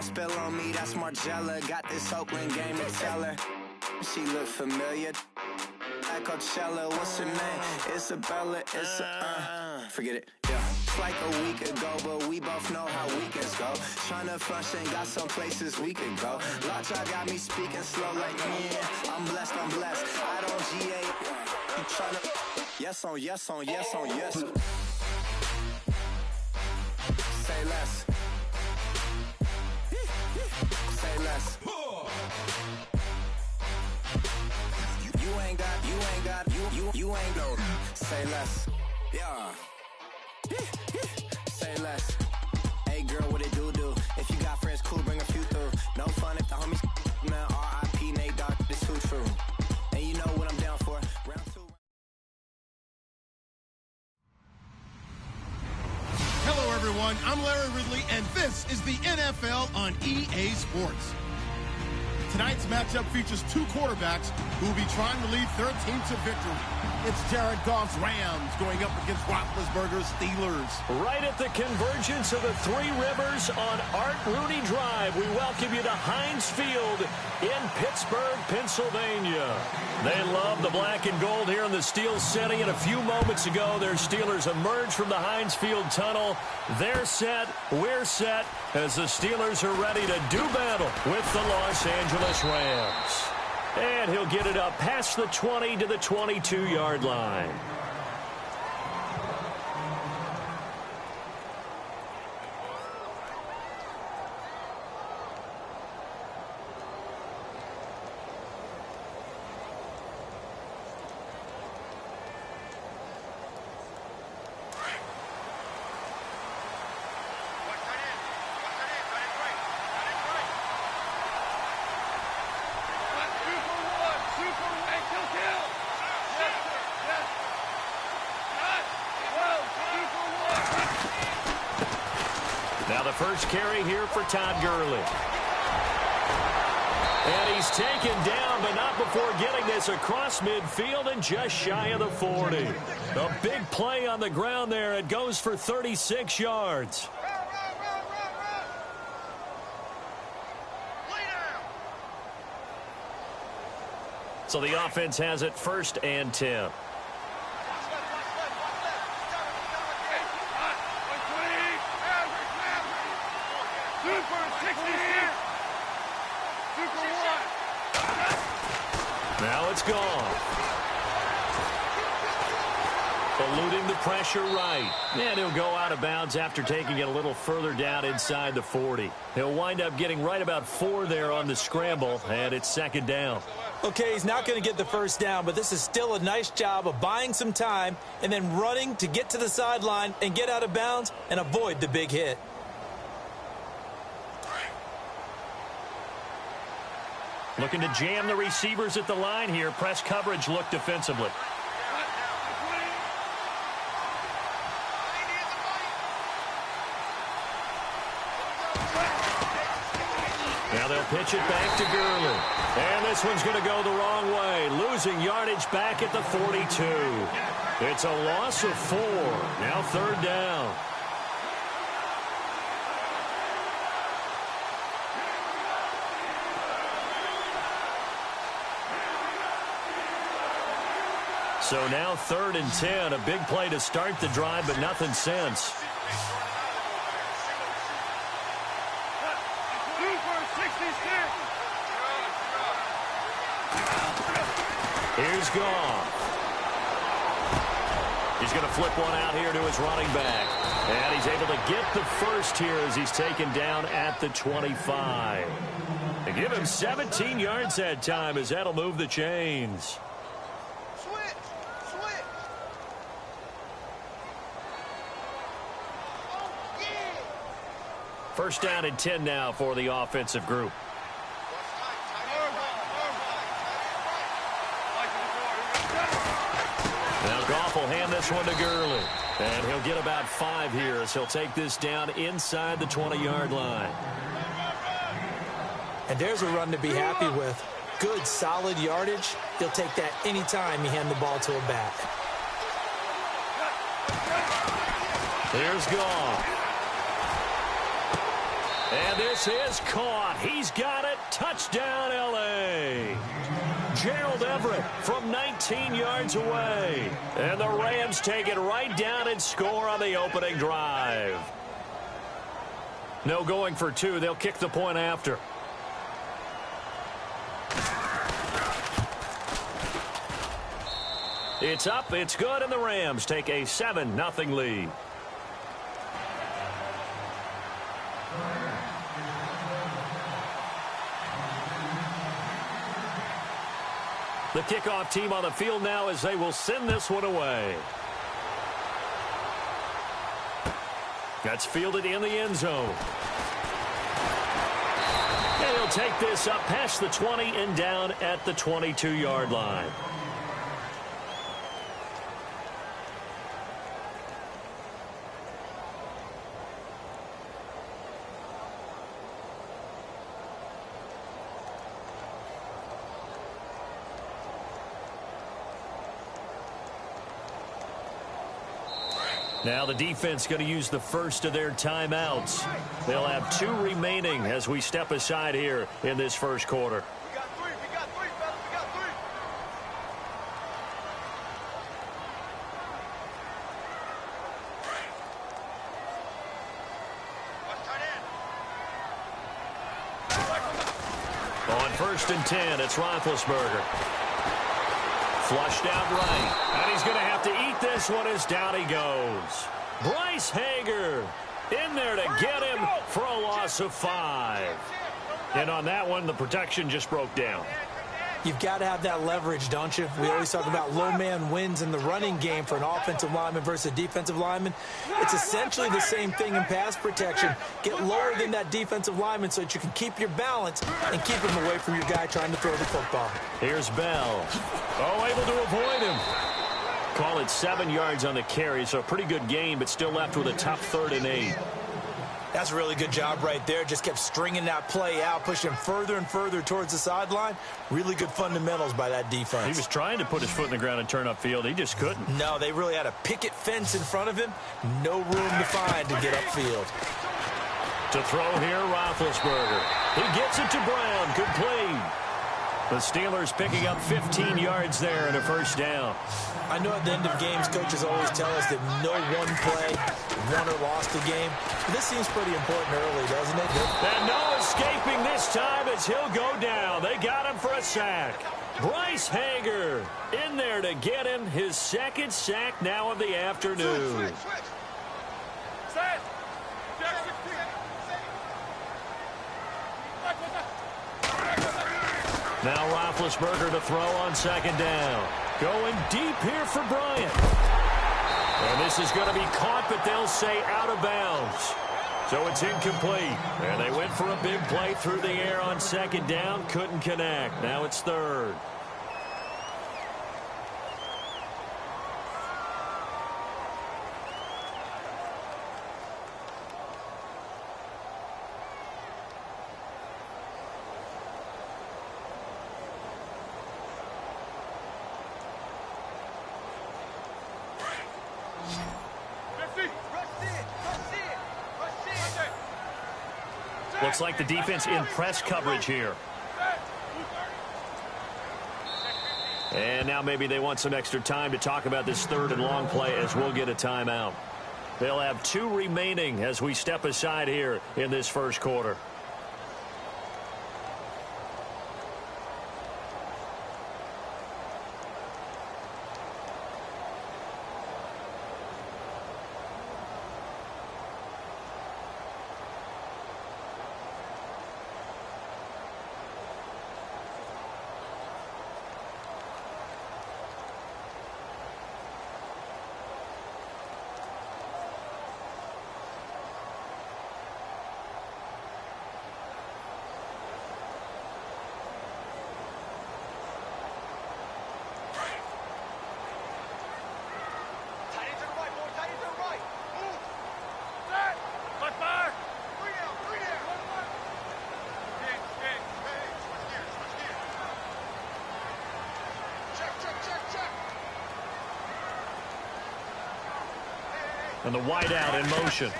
spill on me, that's Margella. Got this Oakland game to tell her. She look familiar. Like Coachella, what's her name? Isabella, forget it, yeah. It's like a week ago, but we both know how weekends go. Tryna function, got some places we could go. Lockjaw got me speaking slow like, yeah, I'm blessed. I don't GA, you tryna, yes on yes. Say less. Say less. You ain't no. Say less. Yeah. Say less. Hey girl, what it do? If you got friends, cool, bring a few through. No fun if the homies, man. R.I.P. Nate Dogg, this too true. And you know what I'm down for. Round 2. Hello, everyone. I'm Larry Ridley, and this is the NFL on EA Sports. Tonight's matchup features two quarterbacks who will be trying to lead their team to victory. It's Jared Goff's Rams going up against Roethlisberger's Steelers. Right at the convergence of the Three Rivers on Art Rooney Drive, we welcome you to Heinz Field in Pittsburgh, Pennsylvania. They love the black and gold here in the Steel City, and a few moments ago, their Steelers emerged from the Heinz Field tunnel. They're set, we're set, as the Steelers are ready to do battle with the Los Angeles Rams. And he'll get it up past the 20 to the 22-yard line. Now the first carry here for Todd Gurley. And he's taken down, but not before getting this across midfield and just shy of the 40. A big play on the ground there. It goes for 36 yards. So the offense has it 1st and 10. Now it's gone. Eluding the pressure right. And he'll go out of bounds after taking it a little further down inside the 40. He'll wind up getting right about 4 there on the scramble, and it's 2nd down. Okay, he's not going to get the 1st down, but this is still a nice job of buying some time and then running to get to the sideline and get out of bounds and avoid the big hit. Looking to jam the receivers at the line here. Press coverage look defensively. Now they'll pitch it back to Gurley. And this one's going to go the wrong way. Losing yardage back at the 42. It's a loss of 4. Now 3rd down. So now 3rd and 10, a big play to start the drive, but nothing since. Here's Goff. He's going to flip one out here to his running back. And he's able to get the first here as he's taken down at the 25. They give him 17 yards that time as that'll move the chains. First down and 10 now for the offensive group. Now Goff will hand this one to Gurley. And he'll get about 5 here as he'll take this down inside the 20-yard line. And there's a run to be happy with. Good, solid yardage. He'll take that anytime you hand the ball to a back. Here's Goff. And this is caught. He's got it. Touchdown, L.A. Gerald Everett from 19 yards away. And the Rams take it right down and score on the opening drive. No going for two. They'll kick the point after. It's up, it's good, and the Rams take a 7-0 lead. The kickoff team on the field now as they will send this one away. That's fielded in the end zone. And he'll take this up past the 20 and down at the 22-yard line. Now the defense going to use the first of their timeouts. They'll have 2 remaining as we step aside here in this first quarter. We got 3, fellas, we got 3. On 1st and 10, it's Roethlisberger. Flushed out right. And he's going to have to eat this one as down he goes. Bryce Hager in there to get him for a loss of 5. And on that one, the protection just broke down. You've got to have that leverage, don't you? We always talk about low man wins in the running game for an offensive lineman versus a defensive lineman. It's essentially the same thing in pass protection. Get lower than that defensive lineman so that you can keep your balance and keep him away from your guy trying to throw the football. Here's Bell. Oh, able to avoid him. Call it 7 yards on the carry, so a pretty good gain, but still left with a tough 3rd and 8. That's a really good job right there. Just kept stringing that play out, pushing him further and further towards the sideline. Really good fundamentals by that defense. He was trying to put his foot in the ground and turn upfield. He just couldn't. No, they really had a picket fence in front of him. No room to find to get upfield. To throw here, Roethlisberger. He gets it to Brown. Complete. The Steelers picking up 15 yards there and a first down. I know at the end of games, coaches always tell us that no one play won or lost the game. But this seems pretty important early, doesn't it? And no escaping this time as he'll go down. They got him for a sack. Bryce Hager in there to get him his 2nd sack now of the afternoon. Now Roethlisberger to throw on 2nd down. Going deep here for Bryant. And this is going to be caught, but they'll say out of bounds. So it's incomplete. And they went for a big play through the air on 2nd down. Couldn't connect. Now it's 3rd. Looks like the defense in press coverage here. And now maybe they want some extra time to talk about this 3rd and long play as we'll get a timeout. They'll have 2 remaining as we step aside here in this first quarter. And the wideout in motion.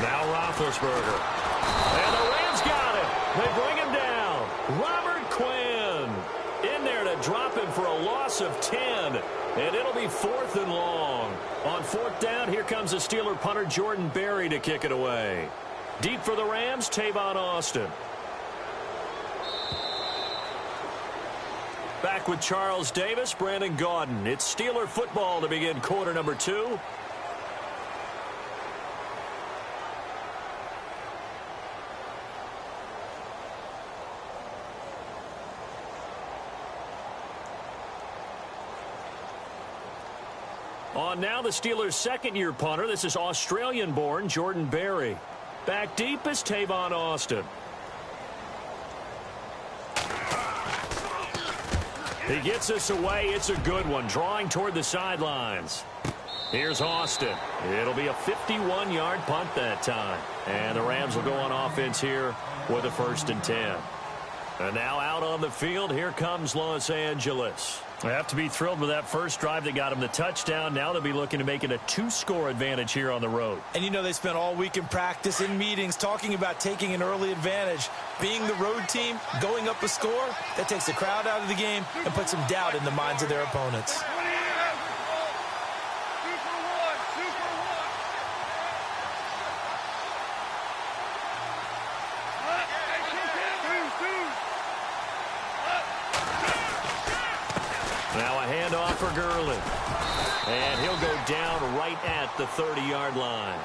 Now Roethlisberger. And the Rams got it. They bring him down. Robert Quinn in there to drop him for a loss of 10. And it'll be 4th and long. On 4th down, here comes the Steeler punter Jordan Berry to kick it away. Deep for the Rams, Tavon Austin. Back with Charles Davis, Brandon Gaudin. It's Steeler football to begin quarter number 2. On now, the Steelers' second-year punter. This is Australian-born Jordan Berry. Back deep is Tavon Austin. He gets this away. It's a good one, drawing toward the sidelines. Here's Austin. It'll be a 51-yard punt that time. And the Rams will go on offense here with a 1st and 10. And now out on the field, here comes Los Angeles. They have to be thrilled with that first drive that got them the touchdown. Now they'll be looking to make it a 2-score advantage here on the road. And you know they spent all week in practice, in meetings, talking about taking an early advantage. Being the road team, going up a score, that takes the crowd out of the game and puts some doubt in the minds of their opponents. Now a handoff for Gurley. And he'll go down right at the 30-yard line.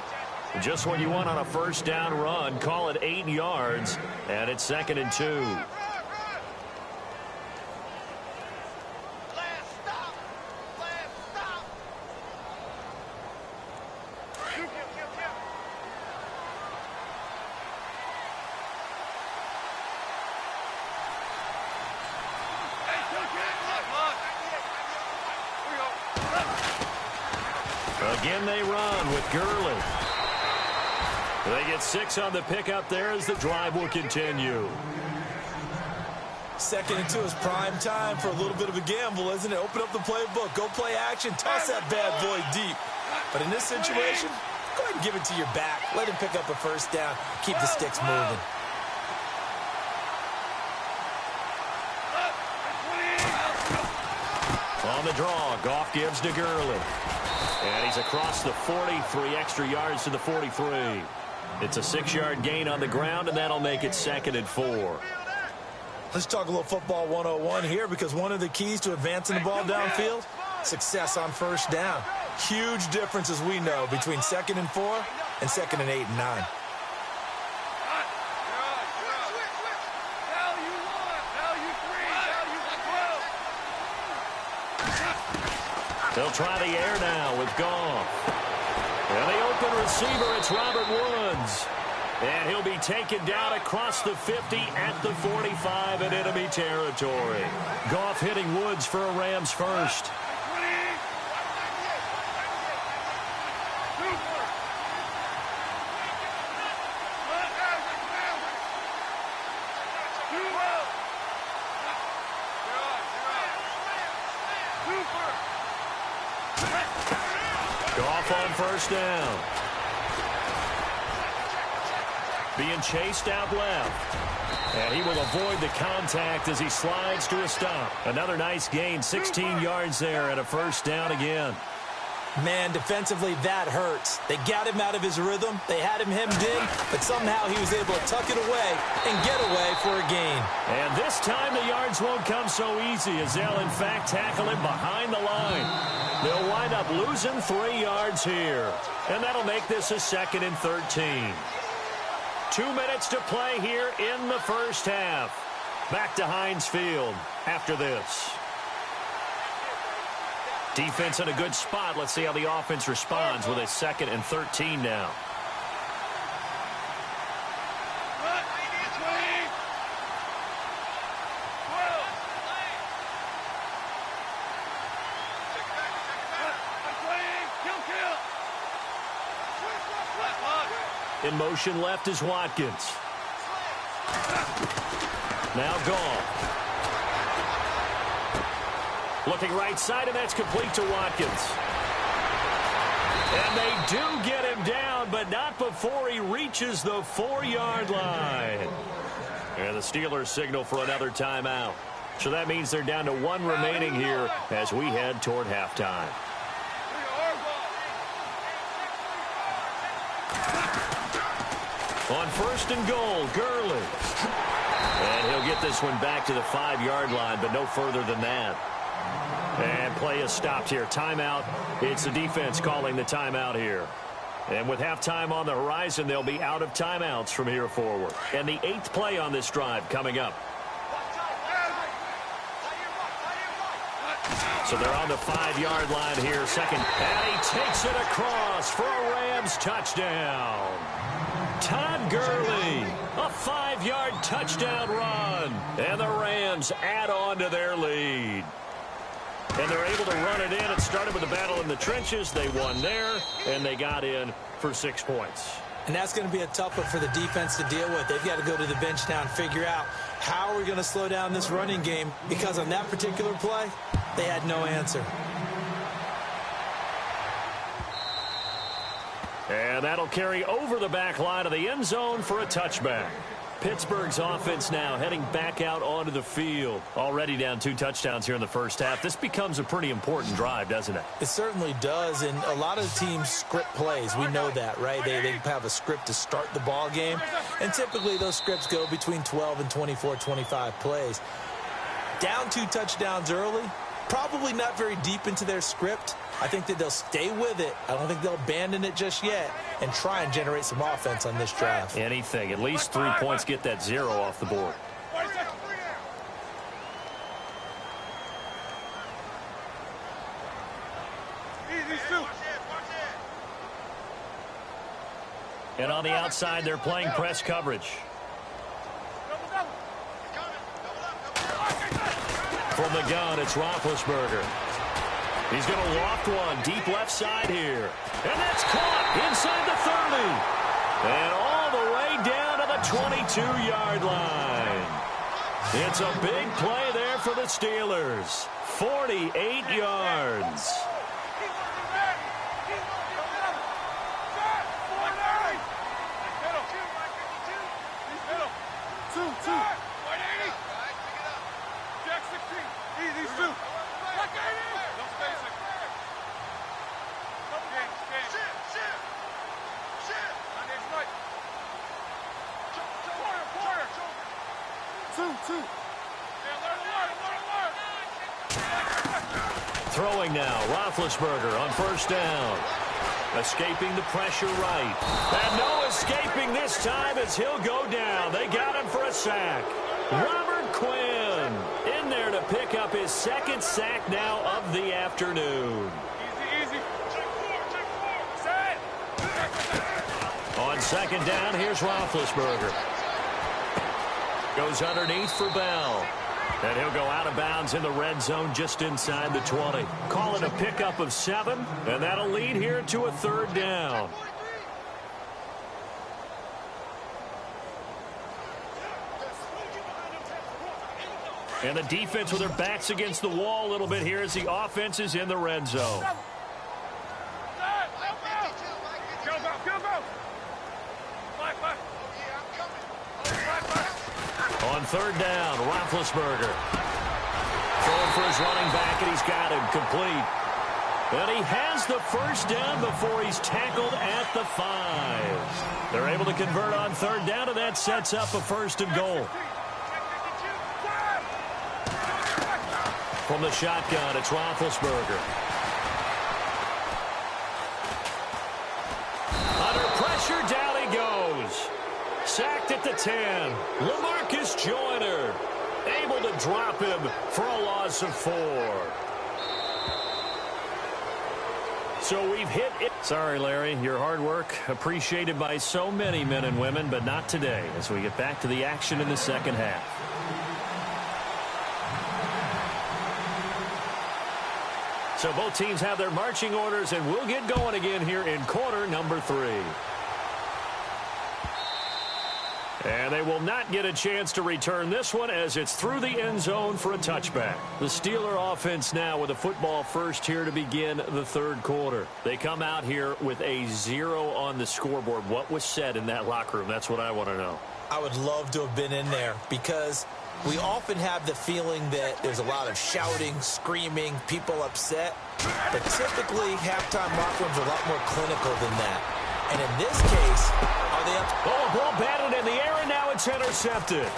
Just what you want on a first down run. Call it 8 yards. And it's 2nd and 2. Again they run with Gurley. They get 6 on the pickup there as the drive will continue. 2nd and 2 is prime time for a little bit of a gamble, isn't it? Open up the playbook, go play action, toss that bad boy deep. But in this situation, go ahead and give it to your back. Let him pick up a first down. Keep the sticks moving. On the draw, Goff gives to Gurley. And he's across the 40, 3 extra yards to the 43. It's a 6-yard gain on the ground, and that'll make it 2nd and 4. Let's talk a little football 101 here, because one of the keys to advancing the ball downfield, success on first down. Huge difference, as we know, between 2nd and 4 and 2nd and 8 and 9. They'll try the air now with Goff. And the open receiver, it's Robert Woods. And he'll be taken down across the 50 at the 45 in enemy territory. Goff hitting Woods for a Rams first. Goff on first down. Being chased out left. And he will avoid the contact as he slides to a stop. Another nice gain, 16 yards there and a first down again. Man, defensively, that hurts. They got him out of his rhythm. They had him hemmed in, but somehow he was able to tuck it away and get away for a gain. And this time the yards won't come so easy as they'll, in fact, tackle him behind the line. They'll wind up losing 3 yards here. And that'll make this a 2nd and 13. 2 minutes to play here in the first half. Back to Heinz Field after this. Defense in a good spot. Let's see how the offense responds with a 2nd and 13 now. In motion left is Watkins. Now Goff. Looking right side, and that's complete to Watkins. And they do get him down, but not before he reaches the 4-yard line. And the Steelers signal for another timeout. So that means they're down to 1 remaining here as we head toward halftime. On 1st and goal, Gurley. And he'll get this one back to the 5-yard line, but no further than that. And play is stopped here. Timeout. It's the defense calling the timeout here. And with halftime on the horizon, they'll be out of timeouts from here forward. And the 8th play on this drive coming up. So they're on the 5-yard line here. Second. And he takes it across for a Rams touchdown. Todd Gurley, a 5-yard touchdown run. And the Rams add on to their lead. And they're able to run it in. It started with a battle in the trenches. They won there, and they got in for 6 points. And that's going to be a tough one for the defense to deal with. They've got to go to the bench now and figure out how are we going to slow down this running game, because on that particular play, they had no answer. And that'll carry over the back line of the end zone for a touchback. Pittsburgh's offense now heading back out onto the field. Already down 2 touchdowns here in the first half. This becomes a pretty important drive, doesn't it? It certainly does, and a lot of teams script plays. We know that, right? They have a script to start the ball game, and typically those scripts go between 12 and 24, 25 plays. Down 2 touchdowns early, probably not very deep into their script. I think that they'll stay with it. I don't think they'll abandon it just yet and try and generate some offense on this drive. Anything. At least 3 points, get that 0 off the board. And on the outside, they're playing press coverage. From the gun, it's Roethlisberger. He's going to loft one deep left side here. And that's caught inside the 30. And all the way down to the 22-yard line. It's a big play there for the Steelers. 48 yards. Throwing now, Roethlisberger on 1st down. Escaping the pressure right. And no escaping this time as he'll go down. They got him for a sack. Robert Quinn in there to pick up his 2nd sack now of the afternoon. On 2nd down, here's Roethlisberger. Goes underneath for Bell. And he'll go out of bounds in the red zone just inside the 20. Call it a pickup of 7, and that'll lead here to a 3rd down. And the defense with their backs against the wall a little bit here as the offense is in the red zone. On 3rd down, Roethlisberger. Throwing for his running back, and he's got him complete. And he has the 1st down before he's tackled at the 5. They're able to convert on 3rd down, and that sets up a 1st and goal. From the shotgun, it's Roethlisberger. Under pressure, down he goes. Sacked at the 10. LaMarcus Joyner able to drop him for a loss of 4. So we've hit it. Sorry, Larry, your hard work appreciated by so many men and women, but not today as we get back to the action in the 2nd half. So both teams have their marching orders, and we'll get going again here in quarter number 3. And they will not get a chance to return this one as it's through the end zone for a touchback. The Steeler offense now with a football first here to begin the third quarter. They come out here with a 0 on the scoreboard. What was said in that locker room? That's what I want to know. I would love to have been in there because we often have the feeling that there's a lot of shouting, screaming, people upset. But typically, halftime locker rooms are a lot more clinical than that. And in this case, are they up? Oh, a ball batted in the air, and now it's intercepted.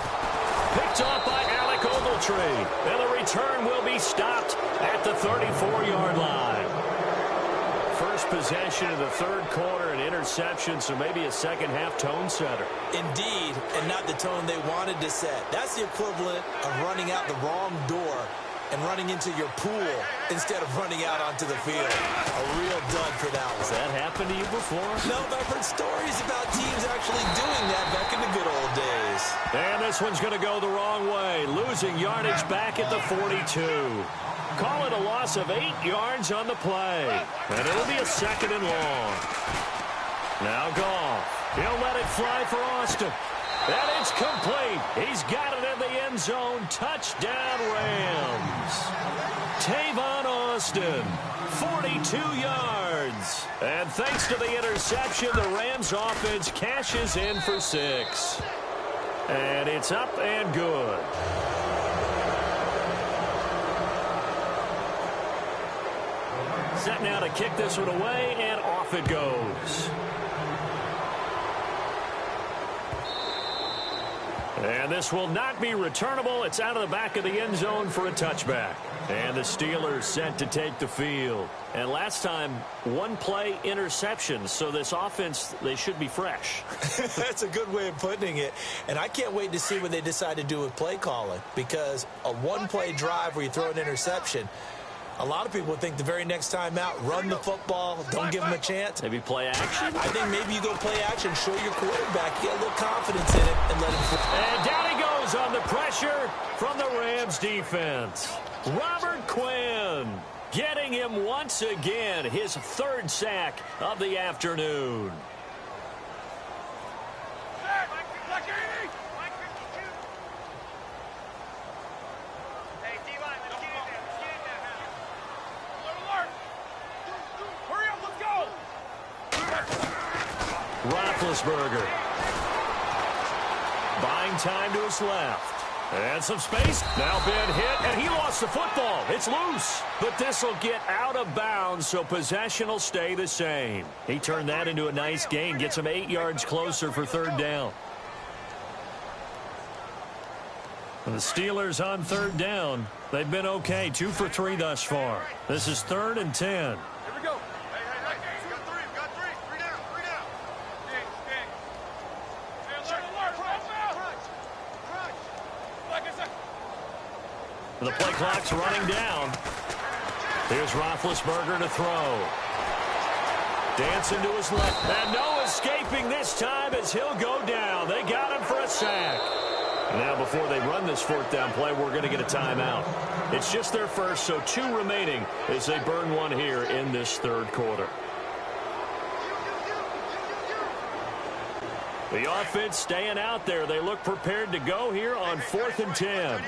Picked off by Alec Ogletree. And the return will be stopped at the 34-yard line. First possession of the third quarter, an interception, so maybe a second-half tone setter. Indeed, and not the tone they wanted to set. That's the equivalent of running out the wrong door and running into your pool instead of running out onto the field. A real dud for that one. Has that happened to you before? No, but I've heard stories about teams actually doing that back in the good old days. And this one's going to go the wrong way, losing yardage back at the 42. Call it a loss of 8 yards on the play. And it'll be a second and long. Now Goff. He'll let it fly for Austin. And it's complete. He's got it in the end zone. Touchdown, Rams. Tavon Austin, 42 yards. And thanks to the interception, the Rams offense cashes in for 6. And it's up and good. Set now to kick this one away, and off it goes. And this will not be returnable. It's out of the back of the end zone for a touchback. And the Steelers set to take the field. And last time, one play interception. So this offense, they should be fresh. That's a good way of putting it. And I can't wait to see what they decide to do with play calling. Because a one-play drive where you throw an interception, a lot of people think the very next time out, run the football, don't give them a chance. Maybe play action? I think maybe you go play action, show your quarterback, get a little confidence in it, and let him fly. And down he goes on the pressure from the Rams defense. Robert Quinn getting him once again, his third sack of the afternoon. Roethlisberger buying time to his left. And some space. Now Ben hit, and he lost the football. It's loose. But this will get out of bounds, so possession will stay the same. He turned that into a nice gain. Gets him 8 yards closer for third down. And the Steelers on third down. They've been okay. 2 for 3 thus far. This is 3rd and 10. Here we go. We got three. Three down. Sting. The play clock's running down. Here's Roethlisberger to throw. Dancing to his left. And no escaping this time as he'll go down. They got him for a sack. Now, before they run this 4th down play, we're going to get a timeout. It's just their first, so 2 remaining as they burn one here in this third quarter. The offense staying out there. They look prepared to go here on 4th and 10.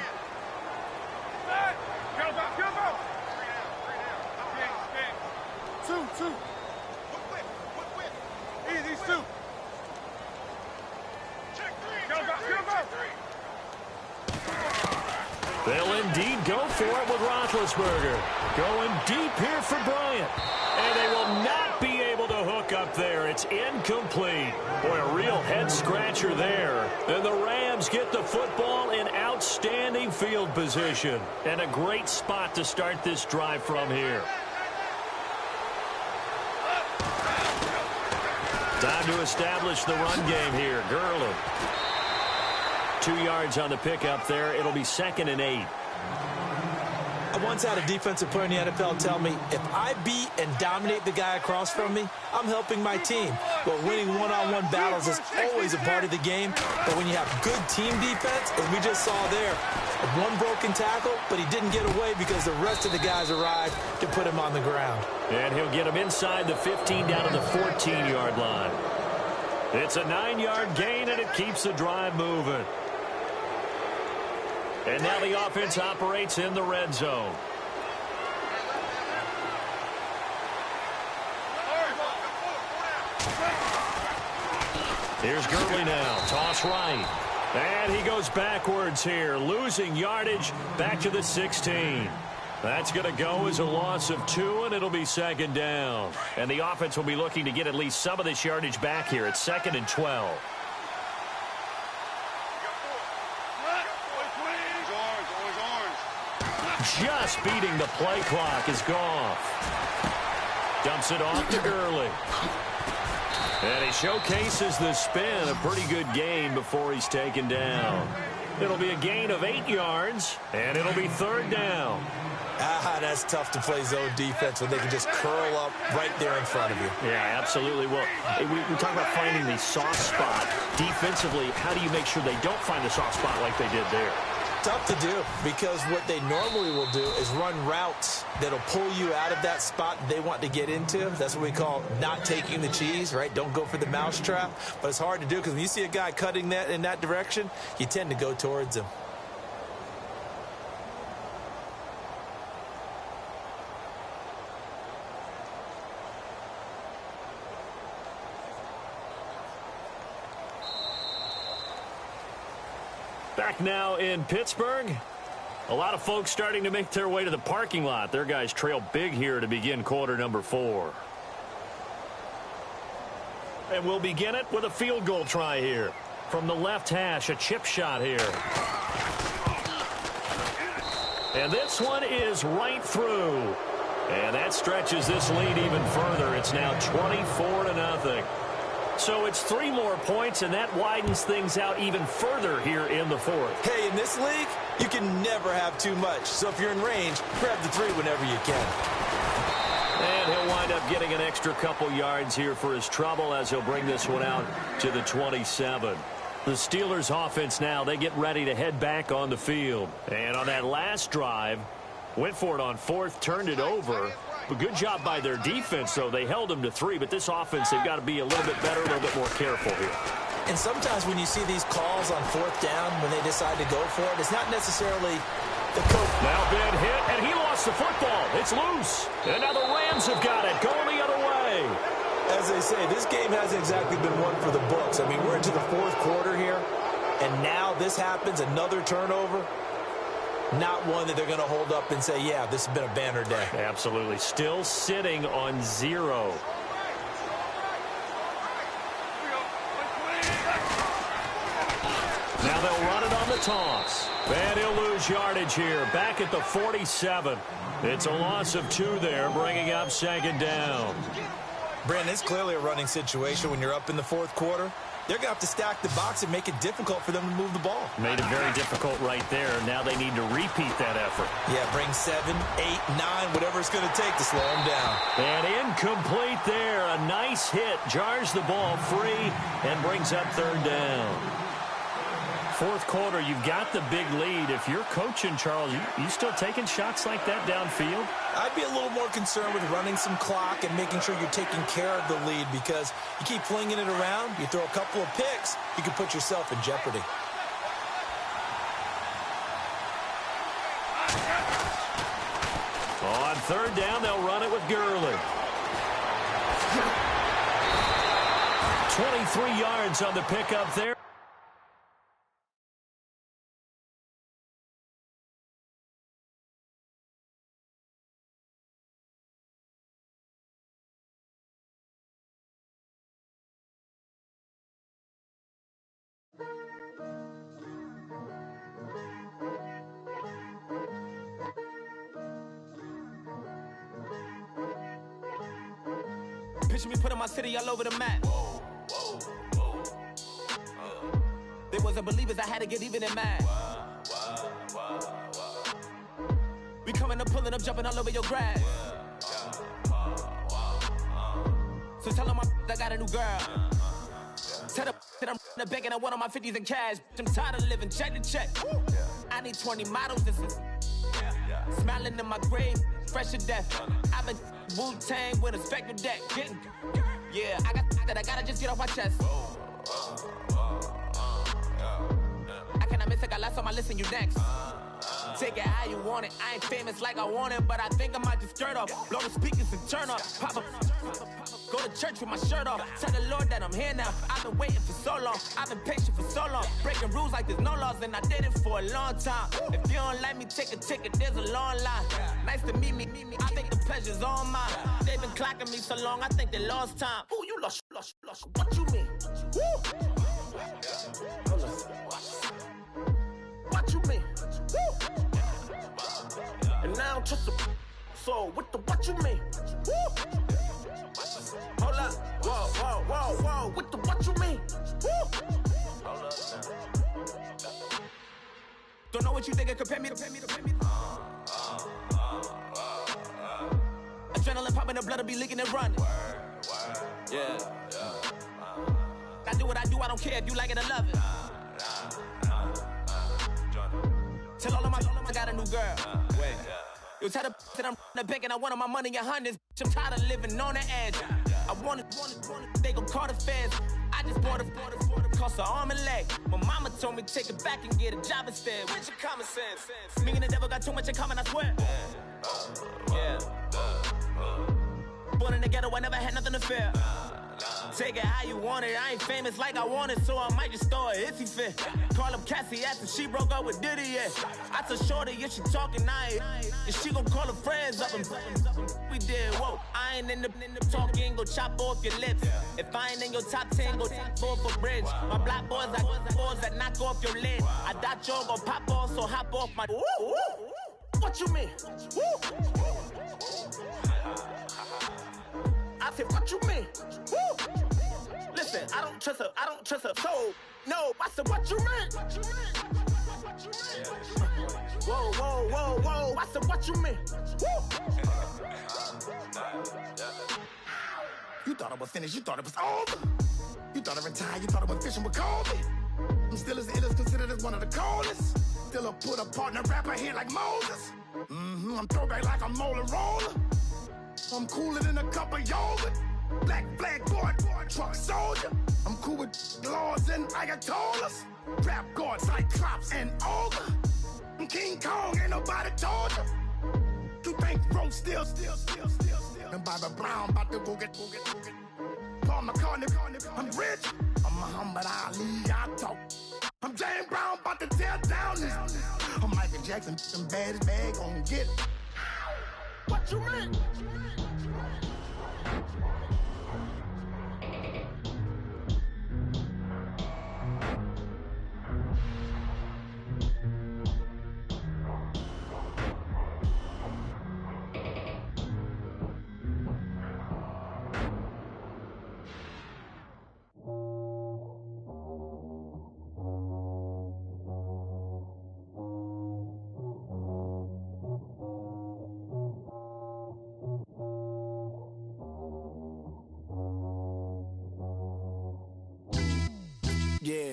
Two. Easy, two. Check 3. They'll indeed go for it with Roethlisberger. Going deep here for Bryant. And they will not be able to hook up there. It's incomplete. Boy, a real head-scratcher there. And the Rams get the football in outstanding field position. And a great spot to start this drive from here. Time to establish the run game here. Gurley. 2 yards on the pickup there. It'll be 2nd and 8. I once had a defensive player in the NFL tell me, if I beat and dominate the guy across from me, I'm helping my team. But winning one-on-one battles is always a part of the game. But when you have good team defense, as we just saw there, one broken tackle, but he didn't get away because the rest of the guys arrived to put him on the ground. And he'll get him inside the 15 down to the 14-yard line. It's a 9-yard gain, and it keeps the drive moving. And now the offense operates in the red zone. Here's Gurley now. Toss right. And he goes backwards here, losing yardage back to the 16. That's going to go as a loss of 2, and it'll be 2nd down. And the offense will be looking to get at least some of this yardage back here. It's 2nd and 12. Just beating the play clock is Goff. Dumps it off to Gurley. And he showcases the spin. A pretty good gain before he's taken down. It'll be a gain of 8 yards, and it'll be 3rd down. That's tough to play zone defense when they can just curl up right there in front of you. Yeah, absolutely. Well, we talk about finding the soft spot. Defensively, how do you make sure they don't find the soft spot like they did there? Tough to do, because what they normally will do is run routes that'll pull you out of that spot they want to get into. That's what we call not taking the cheese, right? Don't go for the mousetrap. But it's hard to do, because when you see a guy cutting that in that direction, you tend to go towards him. Back now in Pittsburgh. A lot of folks starting to make their way to the parking lot. Their guys trail big here to begin quarter number 4. And we'll begin it with a field goal try here. From the left hash, a chip shot here. And this one is right through. And that stretches this lead even further. It's now 24-0. So it's 3 more points, and that widens things out even further here in the 4th. Hey, in this league, you can never have too much. So if you're in range, grab the 3 whenever you can. And he'll wind up getting an extra couple yards here for his trouble as he'll bring this one out to the 27. The Steelers offense now, they get ready to head back on the field. And on that last drive, went for it on 4th, turned it over. But good job by their defense, though. They held them to 3, but this offense, they've got to be a little bit better, a little bit more careful here. And sometimes when you see these calls on 4th down, when they decide to go for it, it's not necessarily the coach. Now Ben hit, and he lost the football. It's loose. And now the Rams have got it, going the other way. As they say, this game hasn't exactly been one for the books. I mean, we're into the 4th quarter here, and now this happens, another turnover. Not one that they're going to hold up and say, yeah, this has been a banner day. Absolutely. Still sitting on 0. Now they'll run it on the toss. And he'll lose yardage here. Back at the 47. It's a loss of 2 there, bringing up 2nd down. Brandon, it's clearly a running situation when you're up in the 4th quarter. They're going to have to stack the box and make it difficult for them to move the ball. Made it very difficult right there. Now they need to repeat that effort. Yeah, bring 7, 8, 9, whatever it's going to take to slow them down. And incomplete there. A nice hit. Jars the ball free and brings up 3rd down. 4th quarter, you've got the big lead. If you're coaching, Charles, you still taking shots like that downfield? I'd be a little more concerned with running some clock and making sure you're taking care of the lead, because you keep flinging it around, you throw a couple of picks, you can put yourself in jeopardy. On 3rd down, they'll run it with Gurley. 23 yards on the pickup there. Picture me putting my city all over the map. They wasn't believers, I had to get even in mad. We coming up, pulling up, jumping all over your grass. So tell them I got a new girl. Tell them that I'm in the bank and I want all my 50s in cash. I'm tired of living check to check. I need 20 models, this is smiling in my grave, fresh to death. I've been Wu-Tang with a spectral deck. Yeah, I gotta just get off my chest. I cannot miss it, got last on my list and you next. Take it how you want it. I ain't famous like I want it, but I think I might just skirt off. Blow the speakers and turn up. Pop up. Go to church with my shirt off. Tell the Lord that I'm here now. I've been waiting for so long. I've been patient for so long. Breaking rules like there's no laws, and I did it for a long time. If you don't like me, take a ticket. There's a long line. Nice to meet me. I think the pleasure's all mine. They've been clocking me so long, I think they lost time. Ooh, you lost. What you mean? Woo! What you mean? Woo! And now I'm just a so what you mean? Woo! Hold up, whoa, what you mean? Woo! Hold up now. Don't know what you think, compare me to. Adrenaline popping, the blood will be leaking and running. Yeah. I do what I do, I don't care if you like it or love it. Tell all of my I got a new girl. Wait. You tell the that I'm the bank and I want all my money in hundreds. I'm tired of living on the edge. I want it, they gon' call the feds. I just bought a cost an arm and leg. My mama told me take it back and get a job instead. Where's your common sense? Me and the devil got too much in common, I swear. Yeah. Born in the ghetto, I never had nothing to fear. Take it how you want it. I ain't famous like I want it, so I might just throw it if he fit. Call up Cassie after she broke up with Diddy, yeah. I told Shorty, if she talking, and she gon' call her friends up and we did, whoa. I ain't in the talking, go chop off your lips. If I ain't in your top 10, go top 4 for bridge. My black boys, I got boys that knock off your lid. I thought y'all gon' pop off, so hop off my. What you mean? I said, what you mean? Woo! Listen, I don't trust her, so no. I said, what you mean? Whoa. I said, what you mean? Woo! You thought I was finished, you thought it was over. You thought I retired, you thought I went fishing with Kobe. I'm still as ill as considered as one of the coldest. Still a put a partner rapper here like Moses. I'm throwback like a molar roller. I'm cooler than a cup of yogurt. Black flag boy, truck soldier. I'm cool with laws and ayatollahs. Rap god, Cyclops and ogre. I'm King Kong, ain't nobody told you. You think Rome still. And Bobby Brown about to go get. Paul McCartney, I'm rich. I'm Muhammad Ali, I talk. I'm James Brown, about to tear down this. I'm Michael Jackson, them baddest bag gon' get it. What you mean? Yeah,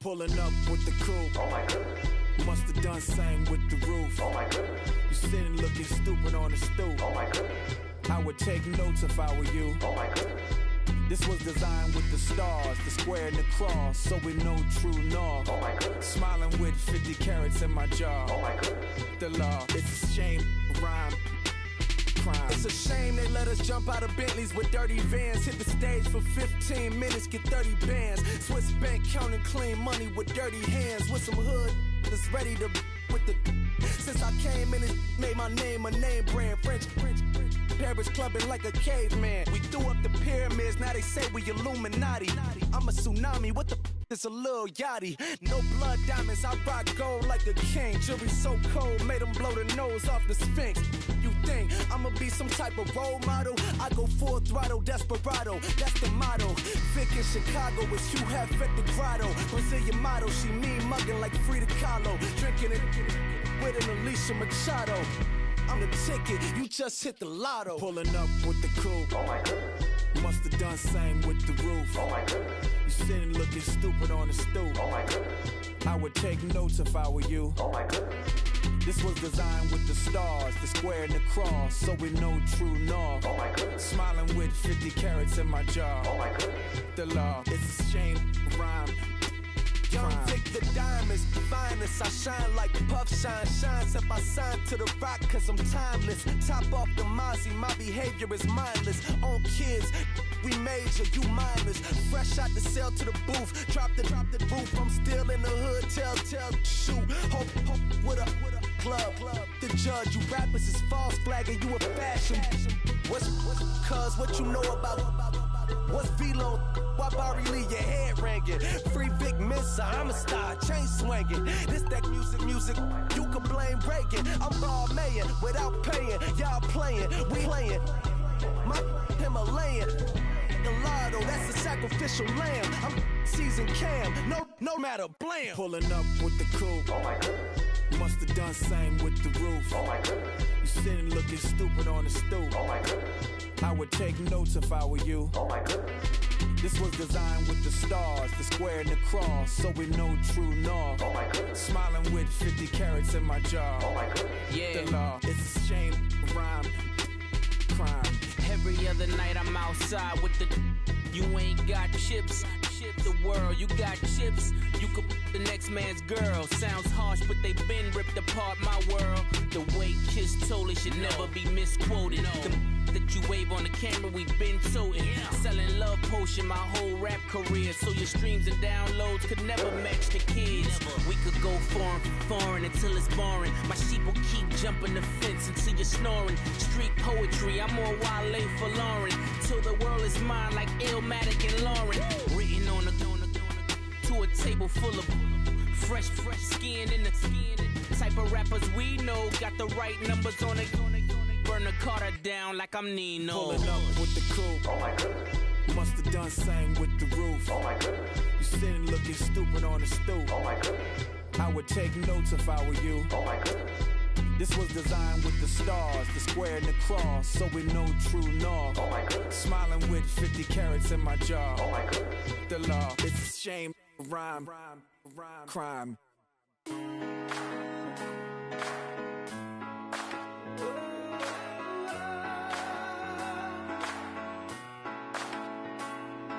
pulling up with the coupe. Oh my goodness. Must have done same with the roof. Oh my goodness. You sitting looking stupid on the stoop. Oh my goodness. I would take notes if I were you. Oh my goodness. This was designed with the stars, the square and the cross, so we know true north. Oh my goodness. Smiling with 50 carats in my jaw. Oh my goodness. The law, it's a shame, rhyme. Crime. It's a shame they let us jump out of Bentleys with dirty vans. Hit the stage for 15 minutes, get 30 bands. Swiss bank counting clean money with dirty hands. With some hood that's ready to with the. Since I came in and made my name a name brand. French. Paris clubbing like a caveman. We threw up the pyramids, now they say we Illuminati. I'm a tsunami, what the is a little yachty. No blood diamonds, I rock gold like a king. Jewelry so cold, made them blow the nose off the Sphinx. You think I'ma be some type of role model? I go full throttle, desperado, that's the motto. Vic in Chicago, it's you have at the grotto. Brazilian model, she mean mugging like Frida Kahlo. Drinking it with an Alicia Machado. I'm the ticket, you just hit the lotto. Pulling up with the coupe. Oh my goodness. Must have done same with the roof. Oh my goodness. You sitting looking stupid on the stoop. Oh my goodness. I would take notes if I were you. Oh my goodness. This was designed with the stars, the square and the cross, so we know true north. Oh my goodness. Smiling with 50 carats in my jaw. Oh my goodness. The law, it's a shame, rhyme. Young Vic, the diamonds, finest. I shine like Puff Shine, shines if I sign to the rock, cause I'm timeless. Top off the Mozzie, my behavior is mindless. On kids, we major, you minors. Fresh out the cell to the booth, drop the roof. I'm still in the hood, tell, shoot. Hope with a club. The judge, you rappers is false flagging, you a fashion. What's cuz, what you know about? What's Velo? Why Barry Lee, your head ringing? Free Vic Mensa, I'm a star, chain swinging. This that music, you can blame Reagan. I'm ball mayor without paying, y'all playing, we playing. My Himalayan, Gallardo, that's a sacrificial lamb. I'm seasoned cam, no matter, blam. Pulling up with the coupe. Oh my goodness. Must have done same with the roof. Oh my goodness. You sitting looking stupid on the stoop. Oh my goodness. I would take notes if I were you. Oh my goodness. This was designed with the stars, the square and the cross, so we know true north. Oh my goodness. Smiling with 50 carats in my jaw. Oh my goodness. Yeah. The law, it's a shame, rhyme, crime. Every other night I'm outside with the. You ain't got chips. The world, you got chips. You could the next man's girl. Sounds harsh, but they been ripped apart my world. The way Kiss told it should never be misquoted. The that you wave on the camera, we been toting. Selling love potion my whole rap career, so your streams and downloads could never match the kids. We could go foreign until it's boring. My sheep will keep jumping the fence until you're snoring. Street poetry, I'm more Wale for Lauren. Till the world is mine like Illmatic and Lauren. Written on a to a table full of fresh skin in the type of rappers we know. Got the right numbers on it. Burn the Carter down like I'm Nino. Pulling up with the coupe. Oh my goodness. Must have done same with the roof. Oh my goodness. You sitting looking stupid on the stoop. Oh my goodness. I would take notes if I were you. Oh my goodness. This was designed with the stars, the square and the cross, so we know true north. Oh my goodness. Smiling with 50 carats in my jaw. Oh my goodness. The law, it's a shame, rhyme, crime.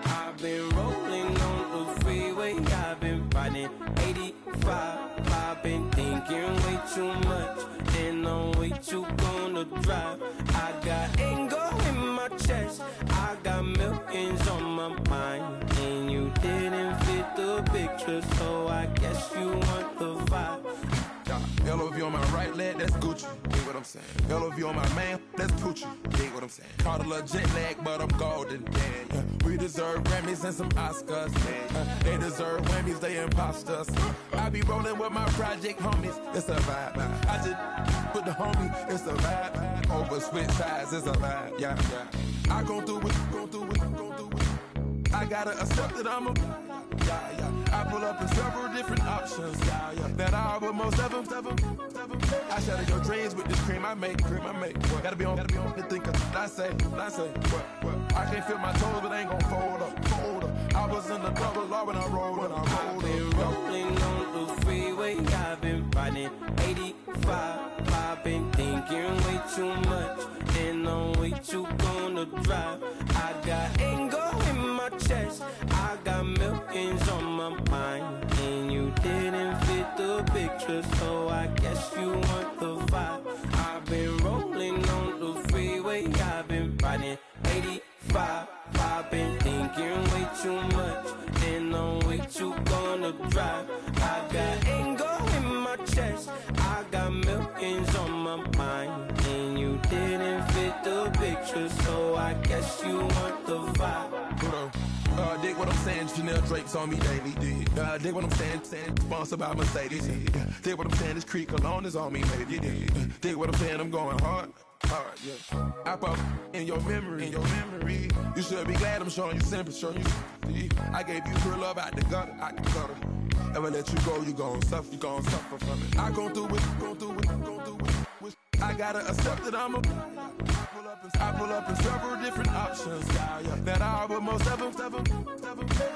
I've been rolling on the freeway, I've been riding 85. I've been thinking way too much, and I'm way too gonna drive. I got anger in my chest, I got millions on my mind, and you didn't fit the picture, so I guess you want the vibe. LOV on my right leg, that's Gucci, dig what I'm saying. LOV on my man, that's Poochie, dig what I'm saying. Caught a little jet lag, but I'm golden, yeah. We deserve Grammys and some Oscars, they deserve Whammies, they imposters. I be rolling with my project homies, it's a vibe. I just put the homie, it's a vibe. Over switch sides, it's a vibe, yeah. I gon' do it, gon' do it. I gotta accept that I'm a I pull up in several different options. That I but most of them. I shatter your dreams with this cream I make. What? Gotta be on the think of I say. What? I can't feel my toes, but ain't gon' fold up. I was in the double law when I rolled. I've been rolling on the freeway, I've been riding 85. I've been thinking way too much, and I'm way too gonna drive. I got anger in my chest, I got millions on my mind, and you didn't fit the picture, so I guess you want the vibe. I've been rolling on the freeway, I've been riding 85. I've been thinking way too much, and I'm way too gonna drive. I got anger in my chest, I got millions on my mind, and you didn't fit the picture, so I guess you want the vibe. Dig what I'm saying, Chanel drapes on me daily. Dig what I'm saying, sponsored by Mercedes. Dig what I'm saying, this Creek alone is on me, baby. Dig what I'm saying, I'm going hard, yeah. I pop in your memory. You should be glad I'm showing you sympathy. I gave you pure love out the gutter. Ever let you go, you gon' suffer from it. I gon' do it. I gotta accept that I'm a I pull up in several different options. Yeah. That I would most ever.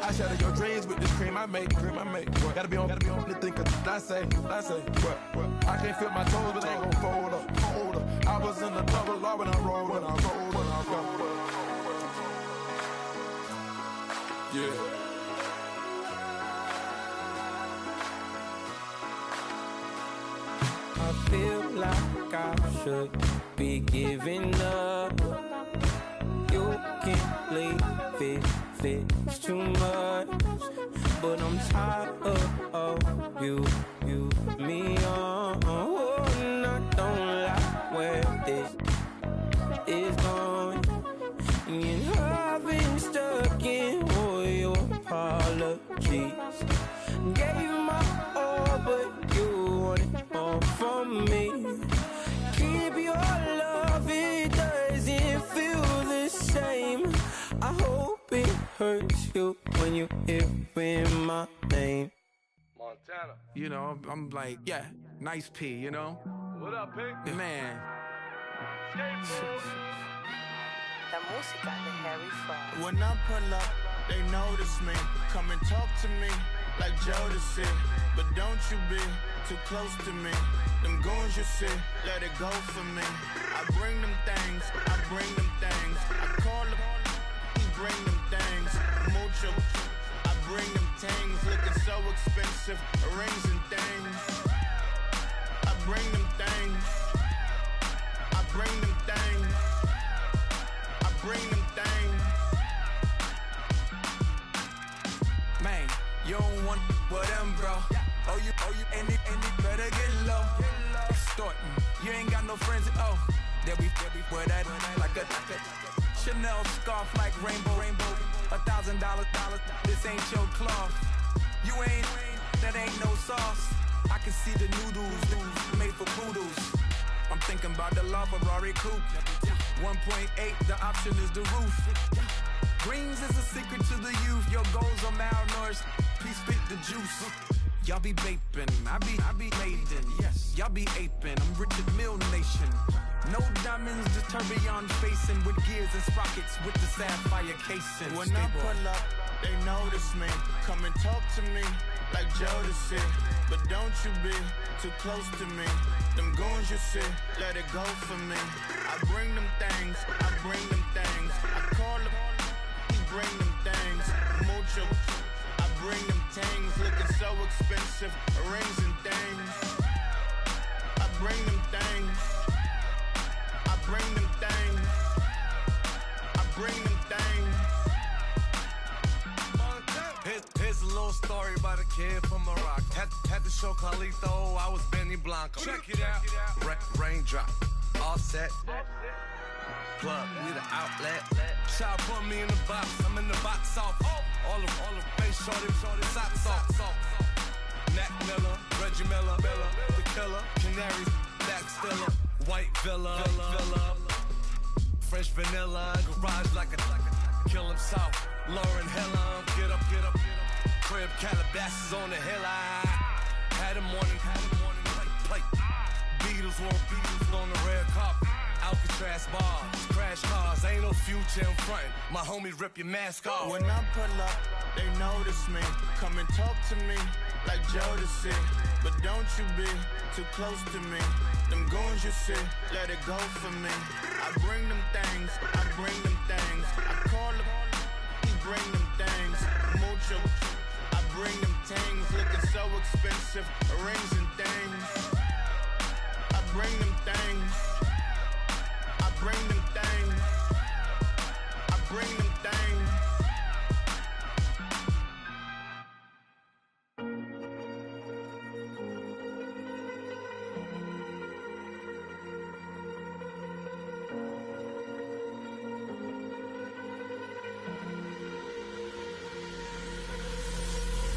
I shatter your dreams with this cream I make. What? Gotta be on the thinker. I say. What? I can't feel my toes, but they gon' fold up. I was in the double law when I rolled. Yeah. I feel like I should be giving up. You can't leave it's too much. But I'm tired of you, me on. And I don't like where this is going. And I've been stuck in all your apologies. Gave my all, but you want it all from me. Keep your love, it doesn't feel the same. I hope it hurts you when you hear my name. Montana. You know, I'm like, yeah, nice P, you know? What up, Pig? Man. La música de Harry Fraud. When I pull up, they notice me. Come and talk to me like Jodeci. But don't you be too close to me. Them goons you see, let it go for me. I bring them things, I call them, he bring them things. Mucho, I bring them things. Looking so expensive, rings and things. I bring them things. I bring them things. I bring them things. Man, you don't want with them, bro. Oh, you, and it better get low. Extorting, you ain't got no friends. Oh, they'll be wear that like a Chanel scarf like rainbow. $1,000, this ain't your cloth. You ain't, that ain't no sauce. I can see the noodles made for poodles. I'm thinking about the LaFerrari coupe. 1.8, the option is the roof. Greens is a secret to the youth. Your goals are malnourished. Please spit the juice. Y'all be vaping, I be laden. Yes, y'all be aping. I'm Richard Mill Nation. No diamonds, just tourbillon facing with gears and sprockets with the sapphire casing. When I pull up, they notice me. Come and talk to me like Jodeci. But don't you be too close to me. Them goons you see, let it go for me. I bring them things, I call them, he bring them things. Mucho, I bring them things. Looking so expensive, rings and things. I bring them things. I bring them things. I bring them things. Here's a little story about a kid from Morocco. Had to show Carlito I was Benny Blanco. Check it out. Raindrop, offset. Plug, need an outlet. Child put me in the box. I'm in the box off. All the face shorty, socks off. Nat Miller, Reggie Miller, the killer, Canaries, back stiller, white villa, fresh vanilla, garage like a kill him south. Lauren Hilla, get up. Crib Calabasas on the hill. I had a morning plate. Beatles on the red carpet. Alcatraz bars, crash cars, ain't no future in front. My homies rip your mask off. When I pull up, they notice me. Come and talk to me like Jodeci. But don't you be too close to me. Them goons you see, let it go for me. I bring them things, I call them, he bring them things. Mucho, I bring them things. Looking so expensive, rings and things. I bring them things. I bring them things. I bring them things.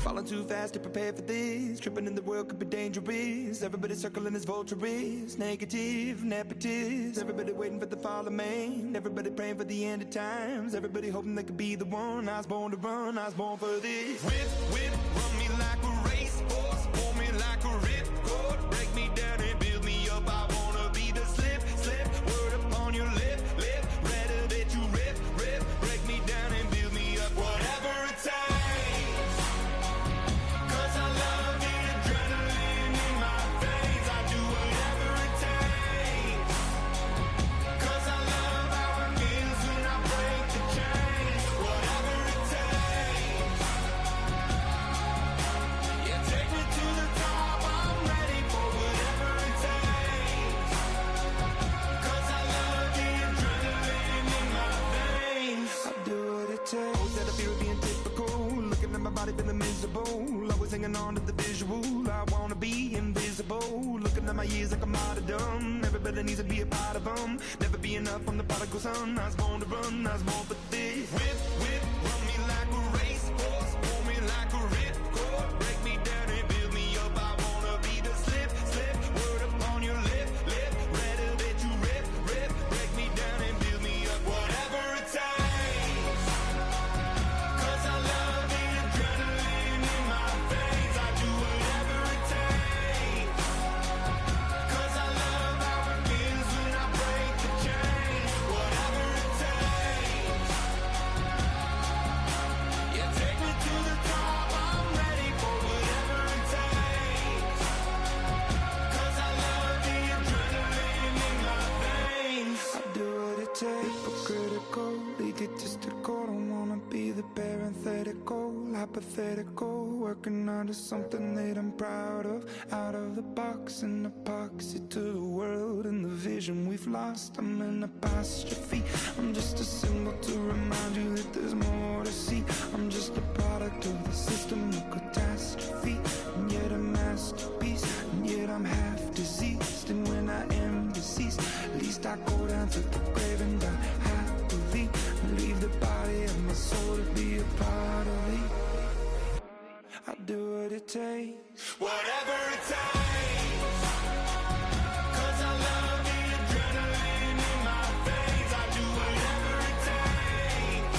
Falling too fast to prepare for this. Tripping in the world could be dangerous. Everybody circling as vultures. Negative, nepotist. Everybody waiting for the fall of man. Everybody praying for the end of times. Everybody hoping they could be the one. I was born to run, I was born for this. Whip, run me like a racehorse. Pull me like a ripcord. Break me down and build me up. I wanna be the slip. Word upon your lip. of my years like a martyrdom. Everybody needs to be a part of them. Never be enough, I'm the prodigal son. I was born to run, I was born for this. Whip, whip, run me like a racehorse. Pull me like a ripcord. Break me down and build me up. I wanna be the slip, slip. Word upon your lip, lip. Rather that you rip, rip. Break me down and build me up. Whatever it takes. 'Cause I love the adrenaline in my veins. I do whatever it takes. 'Cause I love how it feels when I break the chain. Whatever it takes. Yeah, take me to the top. I'm ready for whatever it takes. 'Cause I love the adrenaline in my veins. I do what it takes. Critical, egotistical. Don't wanna be the parenthetical, hypothetical. Working under something that I'm proud of. Out of the box, an epoxy to the world and the vision we've lost. I'm an apostrophe. I'm just a symbol to remind you that there's more to see. I'm just a product of the system of catastrophe, and yet a masterpiece, and yet I'm half diseased. And when I am deceased, at least I go down to the grave and die happily, and leave the body of my soul to be a part of me. I do what it takes. Whatever it takes. 'Cause I love the adrenaline in my veins. I do whatever it takes.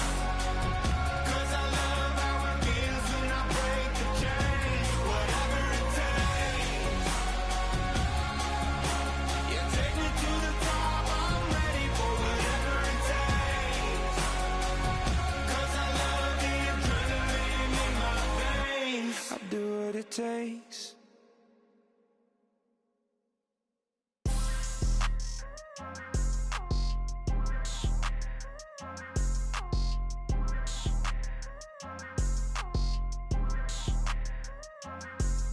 'Cause I love how it feels when I break the chain. Whatever it takes. Yeah, take me to the top. I'm ready for whatever it takes. 'Cause I love the adrenaline in my veins. I do what it takes.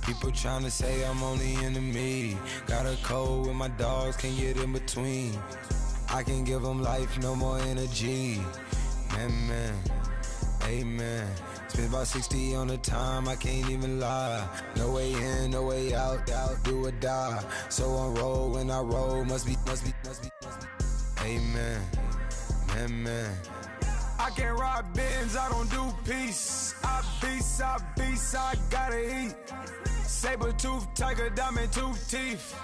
People tryna say I'm only enemy. Got a cold with my dogs, can't get in between. I can give them life, no more energy. Man, man, amen. Spent about 60 on the time, I can't even lie. No way in, no way out, do or die. So on roll, when I roll, must be. Amen, man, man. I can't ride Benz, I don't do peace. I beast, I gotta eat. Saber tooth, tiger, diamond tooth teeth.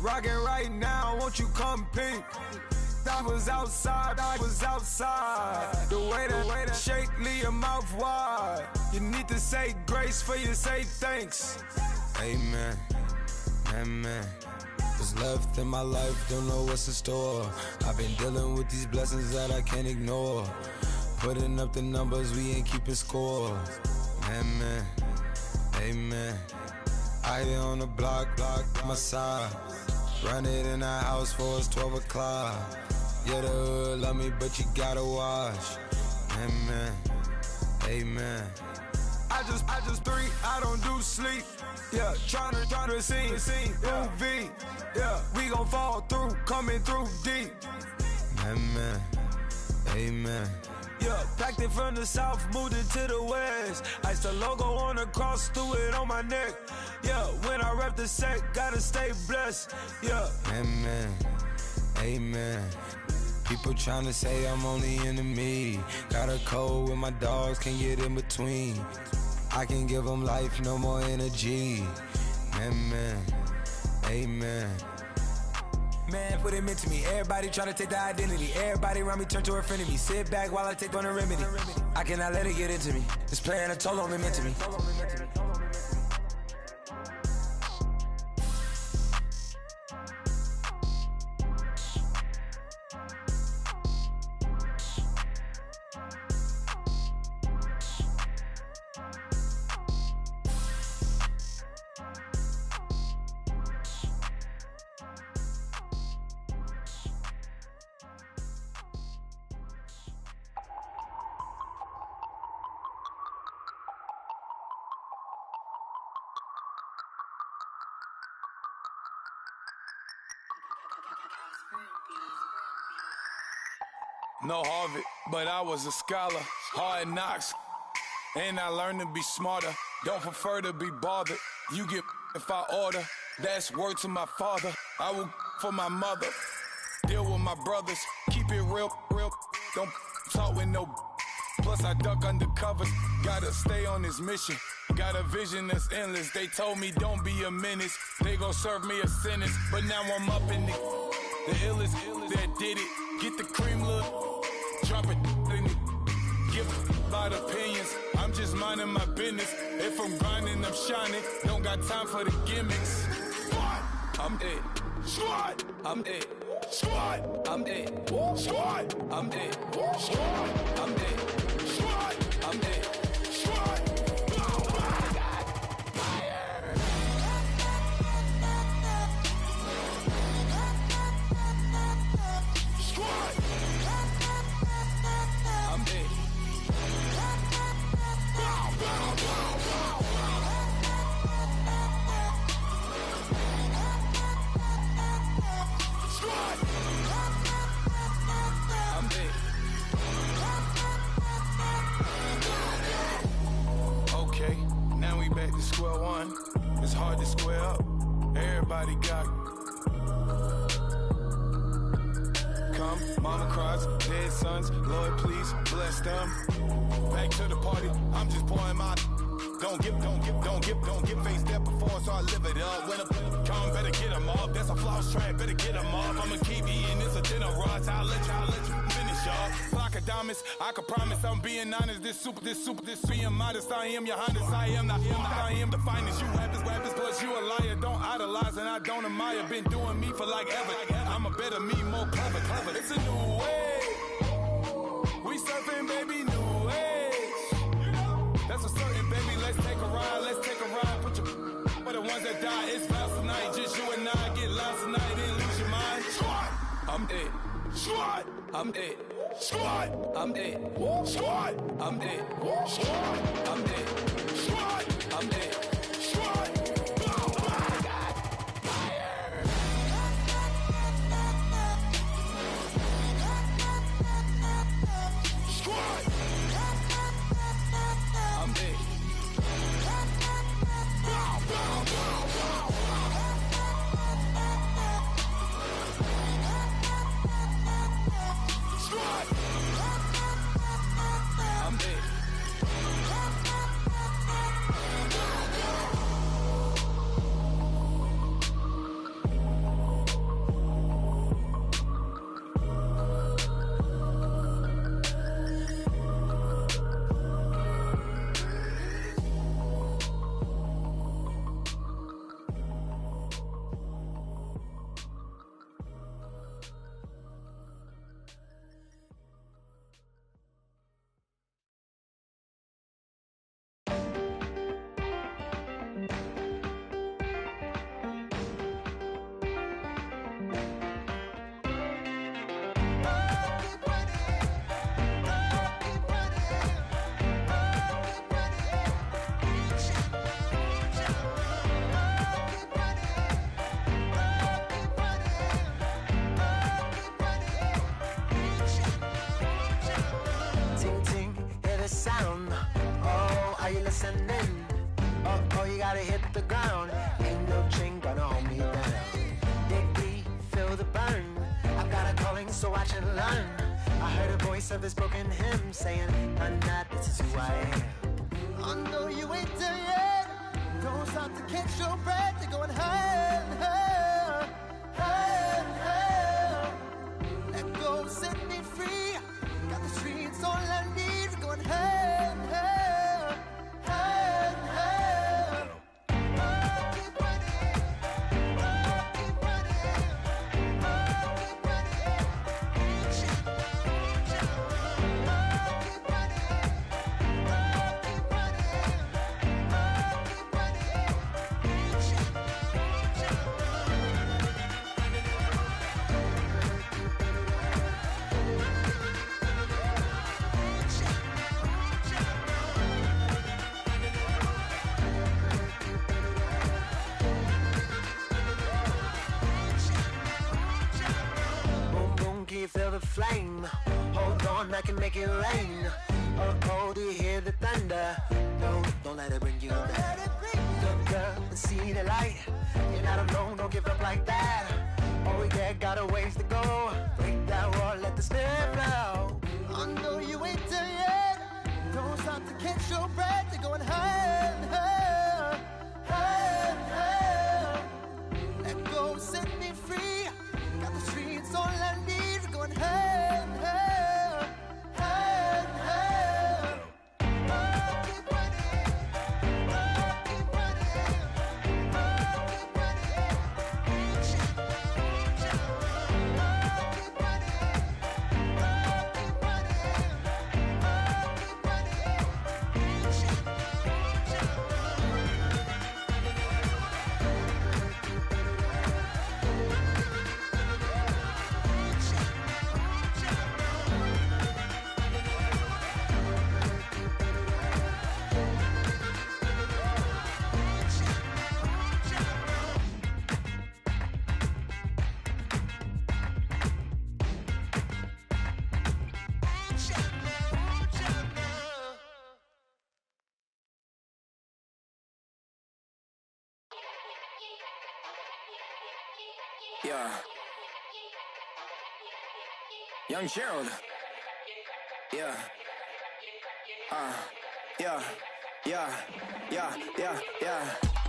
Rockin' right now, won't you come peep? I was outside. The way that shake, leave your mouth wide. You need to say grace for you say thanks. Amen, amen. What's left in my life, don't know what's in store. I've been dealing with these blessings that I can't ignore. Putting up the numbers, we ain't keeping score. Amen, amen. I hit on the block, my side. Run it in the house for it's 12 o'clock. Yeah, the hood love me, but you gotta watch. Amen, amen. I just three, I don't do sleep. Yeah, tryna see. UV, yeah, we gon' fall through, coming through deep. Amen, amen. Yeah, packed it from the south, moved it to the west. Iced the logo on the cross, threw it on my neck. Yeah, when I rep the set, gotta stay blessed. Yeah, amen, amen. People tryna say I'm only enemy. Got a cold with my dogs, can't get in between. I can give them life, no more energy. Amen, amen. Man, what it meant to me. Everybody tryna take the identity. Everybody around me turn to a friend of me. Sit back while I take on a remedy. I cannot let it get into me. This playing a toll on me, meant to me. No Harvard, but I was a scholar. Hard knocks, and I learned to be smarter. Don't prefer to be bothered. You get if I order. That's word to my father. I will for my mother. Deal with my brothers. Keep it real, real. Don't talk with no. Plus I duck under covers. Gotta stay on this mission. Got a vision that's endless. They told me don't be a menace. They gon' serve me a sentence. But now I'm up in the illest that did it. Get the cream look. Drop it in it. Give a lot of opinions. I'm just minding my business. If I'm grinding, I'm shining. Don't got time for the gimmicks. I'm dead. Squad. I'm dead. Squad. I'm dead. Squad. I'm dead. Squad. I'm dead. Squad. I'm dead. Squad. Back to square one. It's hard to square up. Everybody got come. Mama cries, dead sons. Lord, please bless them. Back to the party. I'm just pouring my. Don't give face that before, so I live it up. When I come, better get them up. That's a floss track, better get them up. I'ma keep eating, it's a dinner rush. I'll let you finish up. Flock of diamonds, I can promise I'm being honest. This being modest. I am your highness, I am not him, I am the finest. You rappers, plus you a liar. Don't idolize and I don't admire. Been doing me for like ever. I'm a better me, more clever. It's a new way. We surfing, baby, new ways. That's a certain, baby. Let's take a ride. Put your for the ones that die. It's vows tonight. Just you and I get lost tonight. Then lose your mind. Squad. I'm dead. Squad. I'm dead. Squad. I'm dead. Squad. I'm dead. Squad. I'm dead. Squad. I'm dead. Squad. Of this broken hymn saying, I'm not, this is who I am. I know you ain't there yet. Don't stop to catch your breath. You're going higher and higher, higher and higher. Let go, set me free. Got the streets, all I need. We're going higher and higher, higher and higher. Oh, keep running. Oh, keep running. Oh, keep running. Feel the flame. Hold on, I can make it rain. Oh, do you hear the thunder? No, don't let it bring you down. Look up and see the light. You're not alone. give up like that. Oh yeah, got a ways to go. Break that wall, let the spirit flow. I know you ain't done yet. Don't stop to catch your breath. You're going higher and higher, higher and higher. Let go, set me free. Got the streets all I need. We're going higher and higher, higher and higher. Oh, keep running. Oh, keep running. Oh, keep running. Reach out, reach out. Oh, keep running. Oh, keep running. Oh, keep running. Reach out, reach out. Yeah. Young Gerald. Yeah. Yeah.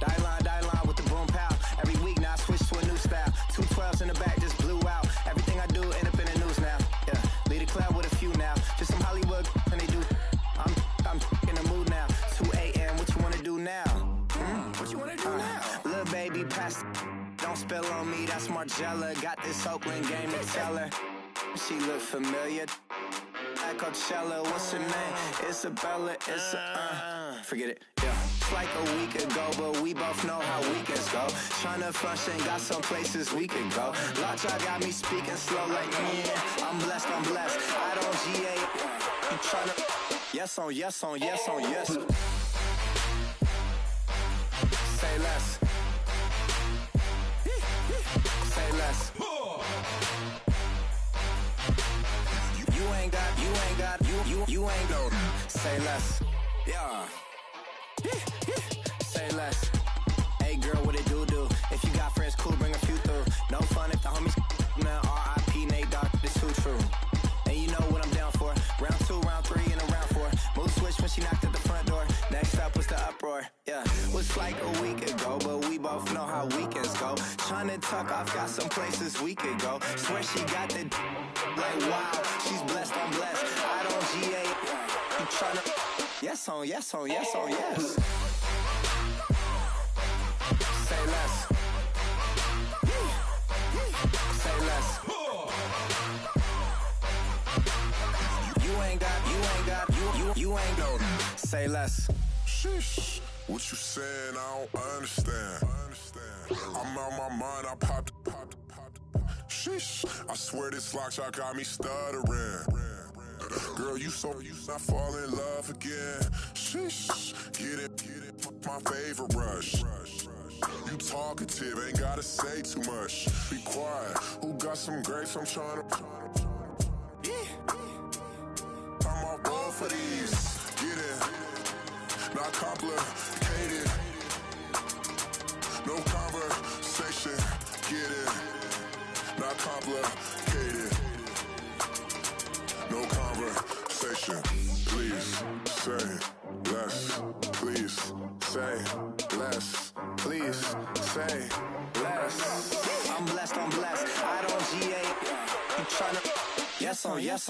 Die line with the boom pow. Every week now I switch to a new style. 212s in the back just blew out. Everything I do end up in the news now. Yeah. Lead a club with a few now. Just some Hollywood and they do. I'm in the mood now. 2 a.m. What you wanna do now? What you wanna do now? Little baby pass. Don't spill on me, that's Margella. Got this Oakland game to tell her. She look familiar. At Coachella, what's her name? Isabella, forget it, yeah. It's like a week ago, but we both know how weekends go. Tryna function, got some places we could go. Lot y'all got me speaking slow like, yeah, I'm blessed. I don't GA. You tryna, yes on yes. Say less. Say less. You ain't go. Say less. Yeah. Say less. Hey girl, what it do? If you got friends, cool, bring a few through. No fun if the homies man. R.I.P. Nate Dogg, this too true. And you know what I'm down for. Round 2, round 3, and a round 4. Mood switch when she knocked at the front door. Next up was the uproar. Yeah, was like a week ago, but we both know how weekends go. Tryna tuck off, got some places we could go. Swear she got the like wow, she's blessed, I'm blessed. I don't GA. You tryna yes on yes. Say less. Say less. You ain't go. Say less. Sheesh, what you saying? I don't understand. I'm out my mind, I popped. Sheesh, I swear this lock y'all got me stuttering. Girl, you not fall in love again. Sheesh, get it, my favorite rush. You talkative, ain't gotta say too much. Be quiet, who got some grapes? I'm tryna. I'm all roll for these. Get it, not complicated. No conversation, get it, not complicated. No conversation, please say less. Please say less. Please say less. I'm blessed. I don't GA. You tryna yes on yes.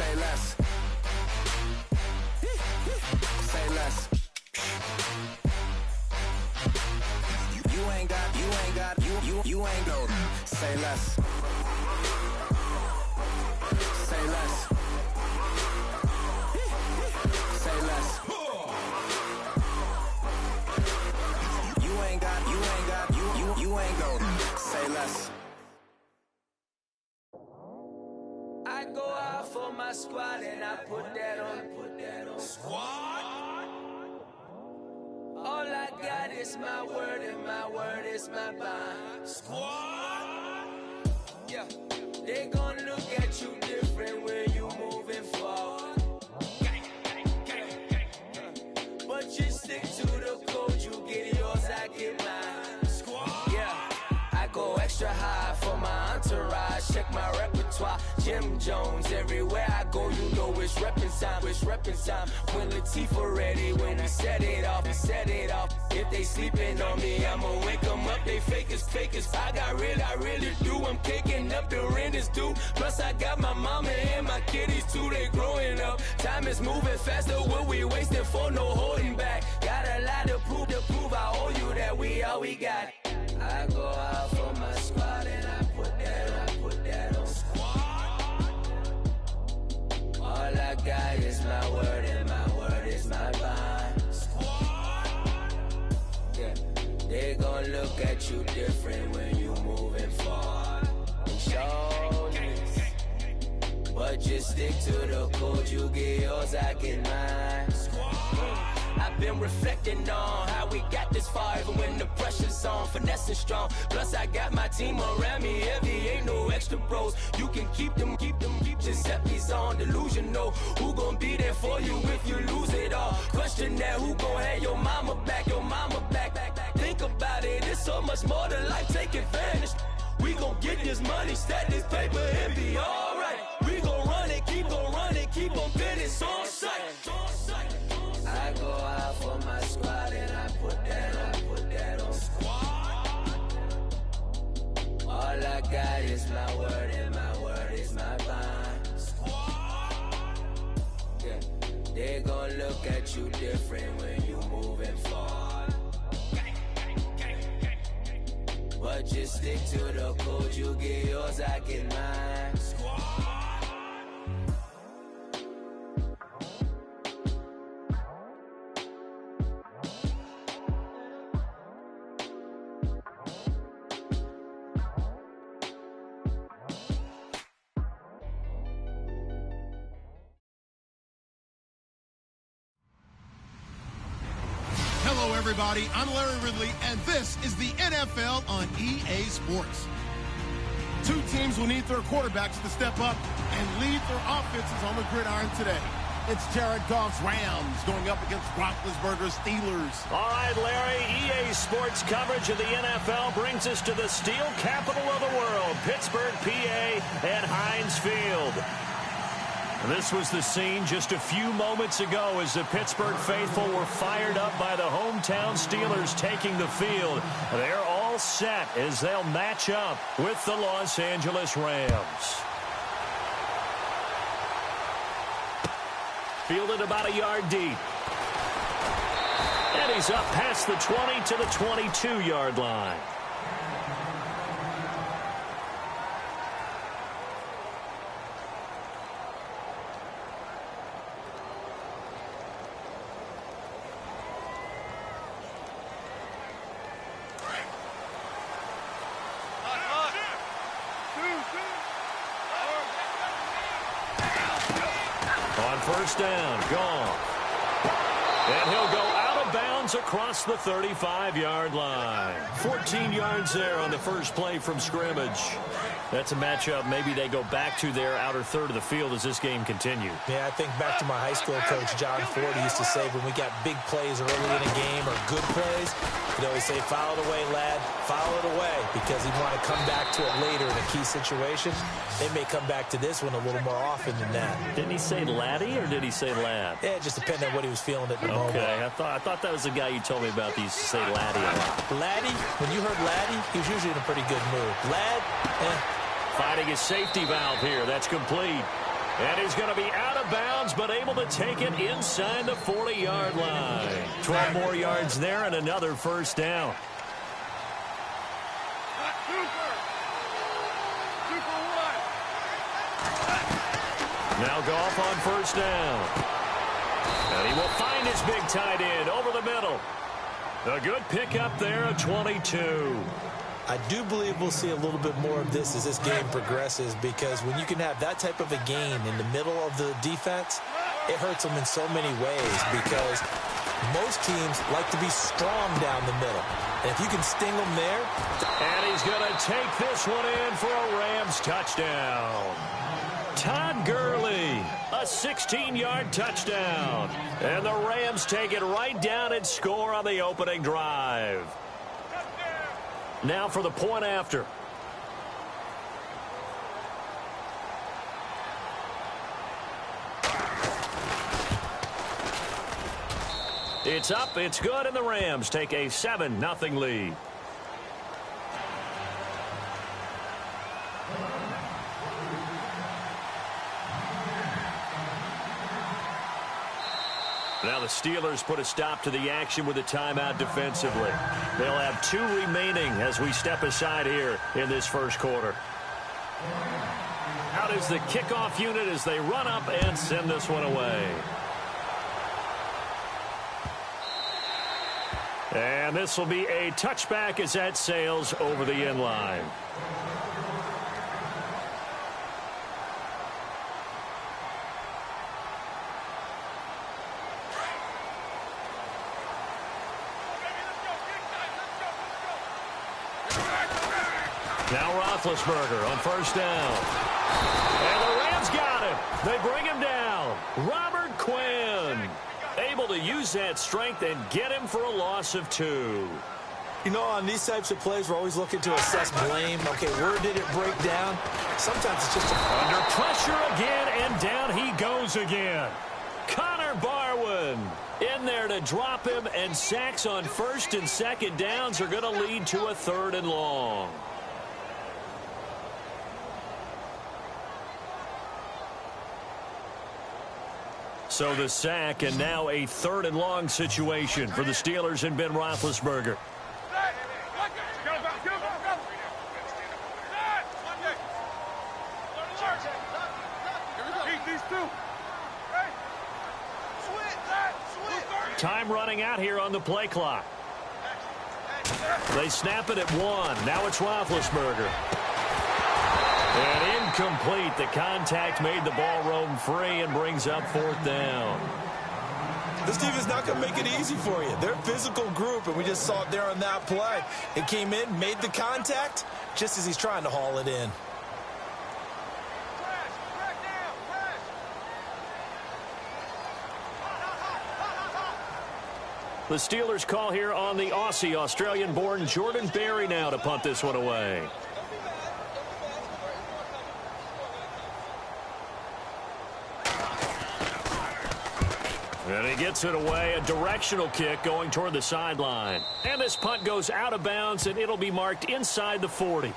Say less. Say less. You ain't got. You ain't go. Say less. Say less. Say less. You ain't got. You ain't go. Say less. I go out for my squad and I put that on. Squad? All I got is my word and my word is my bond. Squad? Yeah. They gon' look at you different when you moving forward. But you stick to the code, you get Jim Jones. Everywhere I go, you know it's reppin' time, it's reppin' time. When Latifah ready, when we set it off, we set it off. If they sleeping on me, I'ma wake them up, they fakers. I really do. I'm kicking up, the rent is due. Plus I got my mama and my kiddies too, they growing up. Time is moving faster, what we wasting for, no holding back. Got a lot to prove, I owe you that we all we got. I go out for my squad and I put that on squad. All I got is my word and my word is my bond. Squad. Yeah, they gon' look at you different when you moving forward. But just stick to the code, you get yours, I get mine. I've been reflecting on how we got this far, even when the pressure's on, finessing strong. Plus I got my team around me heavy, ain't no extra bros. You can keep them, just set these on delusional. Who gon' be there for you if you lose it all? Question that, who gon' have your mama back, Think about it, it's so much more to life, take advantage. We gon' get this money, stack this paper, and be alright. We gon' run it, keep on fitting on sight. I go out for my squad and I put that on squad. All I got is my word and my word is my bond. Squad. Yeah, they gon' look at you different when you moving forward. But just stick to the code, you get yours, I get mine. Squad. Hello, everybody. I'm Larry Ridley, and this is the NFL on EA Sports. Two teams will need their quarterbacks to step up and lead their offenses on the gridiron today. It's Jared Goff's Rams going up against Roethlisberger's Steelers. All right, Larry, EA Sports coverage of the NFL brings us to the steel capital of the world, Pittsburgh, PA, at Heinz Field. This was the scene just a few moments ago as the Pittsburgh faithful were fired up by the hometown Steelers taking the field. They're all set as they'll match up with the Los Angeles Rams. Fielded about a yard deep. And he's up past the 20 to the 22-yard line. First down, gone. And he'll go out of bounds across the 35-yard line. 14 yards there on the first play from scrimmage. That's a matchup maybe they go back to their outer third of the field as this game continues. Yeah, I think back to my high school coach, John Ford, used to say when we got big plays early in a game or good plays, he'd always say, foul it away, lad, foul it away, because he'd want to come back to it later in a key situation. They may come back to this one a little more often than that. Didn't he say laddie or did he say lad? Yeah, it just depended on what he was feeling at the moment. Okay, I thought that was the guy you told me about that used to say laddie a lot. Laddie, when you heard laddie, he was usually in a pretty good mood. Lad, Fighting his safety valve here. That's complete. And he's going to be out of bounds, but able to take it inside the 40-yard line. 12 more yards there and another first down. Now Goff on first down. And he will find his big tight end over the middle. A good pickup there at 22. I do believe we'll see a little bit more of this as this game progresses, because when you can have that type of a gain in the middle of the defense, it hurts them in so many ways, because most teams like to be strong down the middle. And if you can sting them there. And he's going to take this one in for a Rams touchdown. Todd Gurley, a 16-yard touchdown. And the Rams take it right down and score on the opening drive. Now for the point after. It's up, it's good, and the Rams take a 7-0 lead. Now the Steelers put a stop to the action with a timeout defensively. They'll have 2 remaining as we step aside here in this first quarter. Out is the kickoff unit as they run up and send this one away. And this will be a touchback as that sails over the end line. Now Roethlisberger on first down. And the Rams got him. They bring him down. Robert Quinn able to use that strength and get him for a loss of 2. You know, on these types of plays, we're always looking to assess blame. Okay, where did it break down? Sometimes it's just under pressure again, and down he goes again. Connor Barwin in there to drop him, and sacks on first and second downs are going to lead to a 3rd and long. So the sack, and now a 3rd and long situation for the Steelers and Ben Roethlisberger. Time running out here on the play clock. They snap it at 1. Now it's Roethlisberger. And incomplete. The contact made the ball roam free and brings up 4th down. This team is not going to make it easy for you. They're a physical group, and we just saw it there on that play. It came in, made the contact, just as he's trying to haul it in. The Steelers call here on the Aussie, Australian-born Jordan Berry now to punt this one away. And he gets it away, a directional kick going toward the sideline. And this punt goes out of bounds, and it'll be marked inside the 40.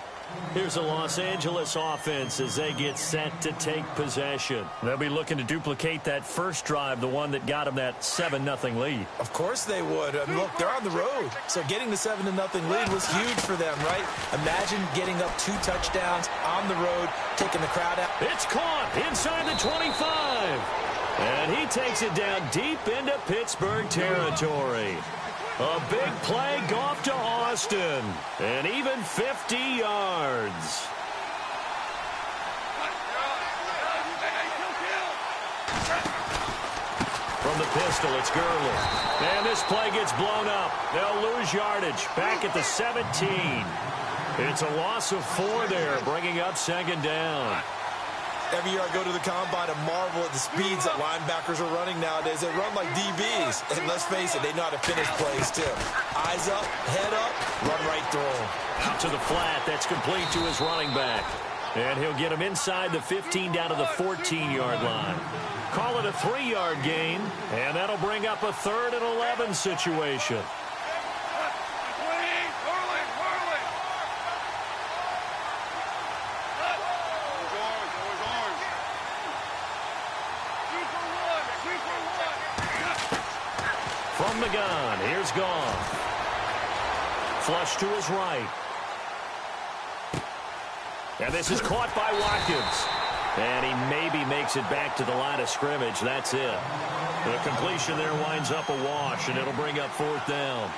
Here's the Los Angeles offense as they get set to take possession. They'll be looking to duplicate that first drive, the one that got them that 7-0 lead. Of course they would. I mean, look, they're on the road. So getting the 7-0 lead was huge for them, right? Imagine getting up 2 touchdowns on the road, taking the crowd out. It's caught inside the 25. And he takes it down deep into Pittsburgh territory. A big play off to Austin. And even 50 yards. From the pistol, it's Gurley. And this play gets blown up. They'll lose yardage. Back at the 17. It's a loss of 4 there, bringing up 2nd down. Every year I go to the combine and marvel at the speeds that linebackers are running nowadays. They run like DBs. And let's face it, they know how to finish plays too. Eyes up, head up, run right through them. Out to the flat. That's complete to his running back. And he'll get him inside the 15 down to the 14-yard line. Call it a 3-yard gain. And that'll bring up a 3rd and 11 situation. From the gun, here's Goff. Flush to his right. And this is caught by Watkins. And he maybe makes it back to the line of scrimmage. That's it. The completion there winds up a wash, and it'll bring up 4th down.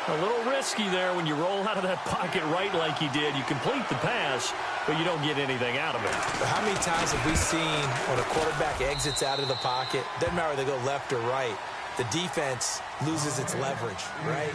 A little risky there when you roll out of that pocket right like you did. You complete the pass, but you don't get anything out of it. How many times have we seen when a quarterback exits out of the pocket, doesn't matter whether they go left or right, the defense loses its leverage, right?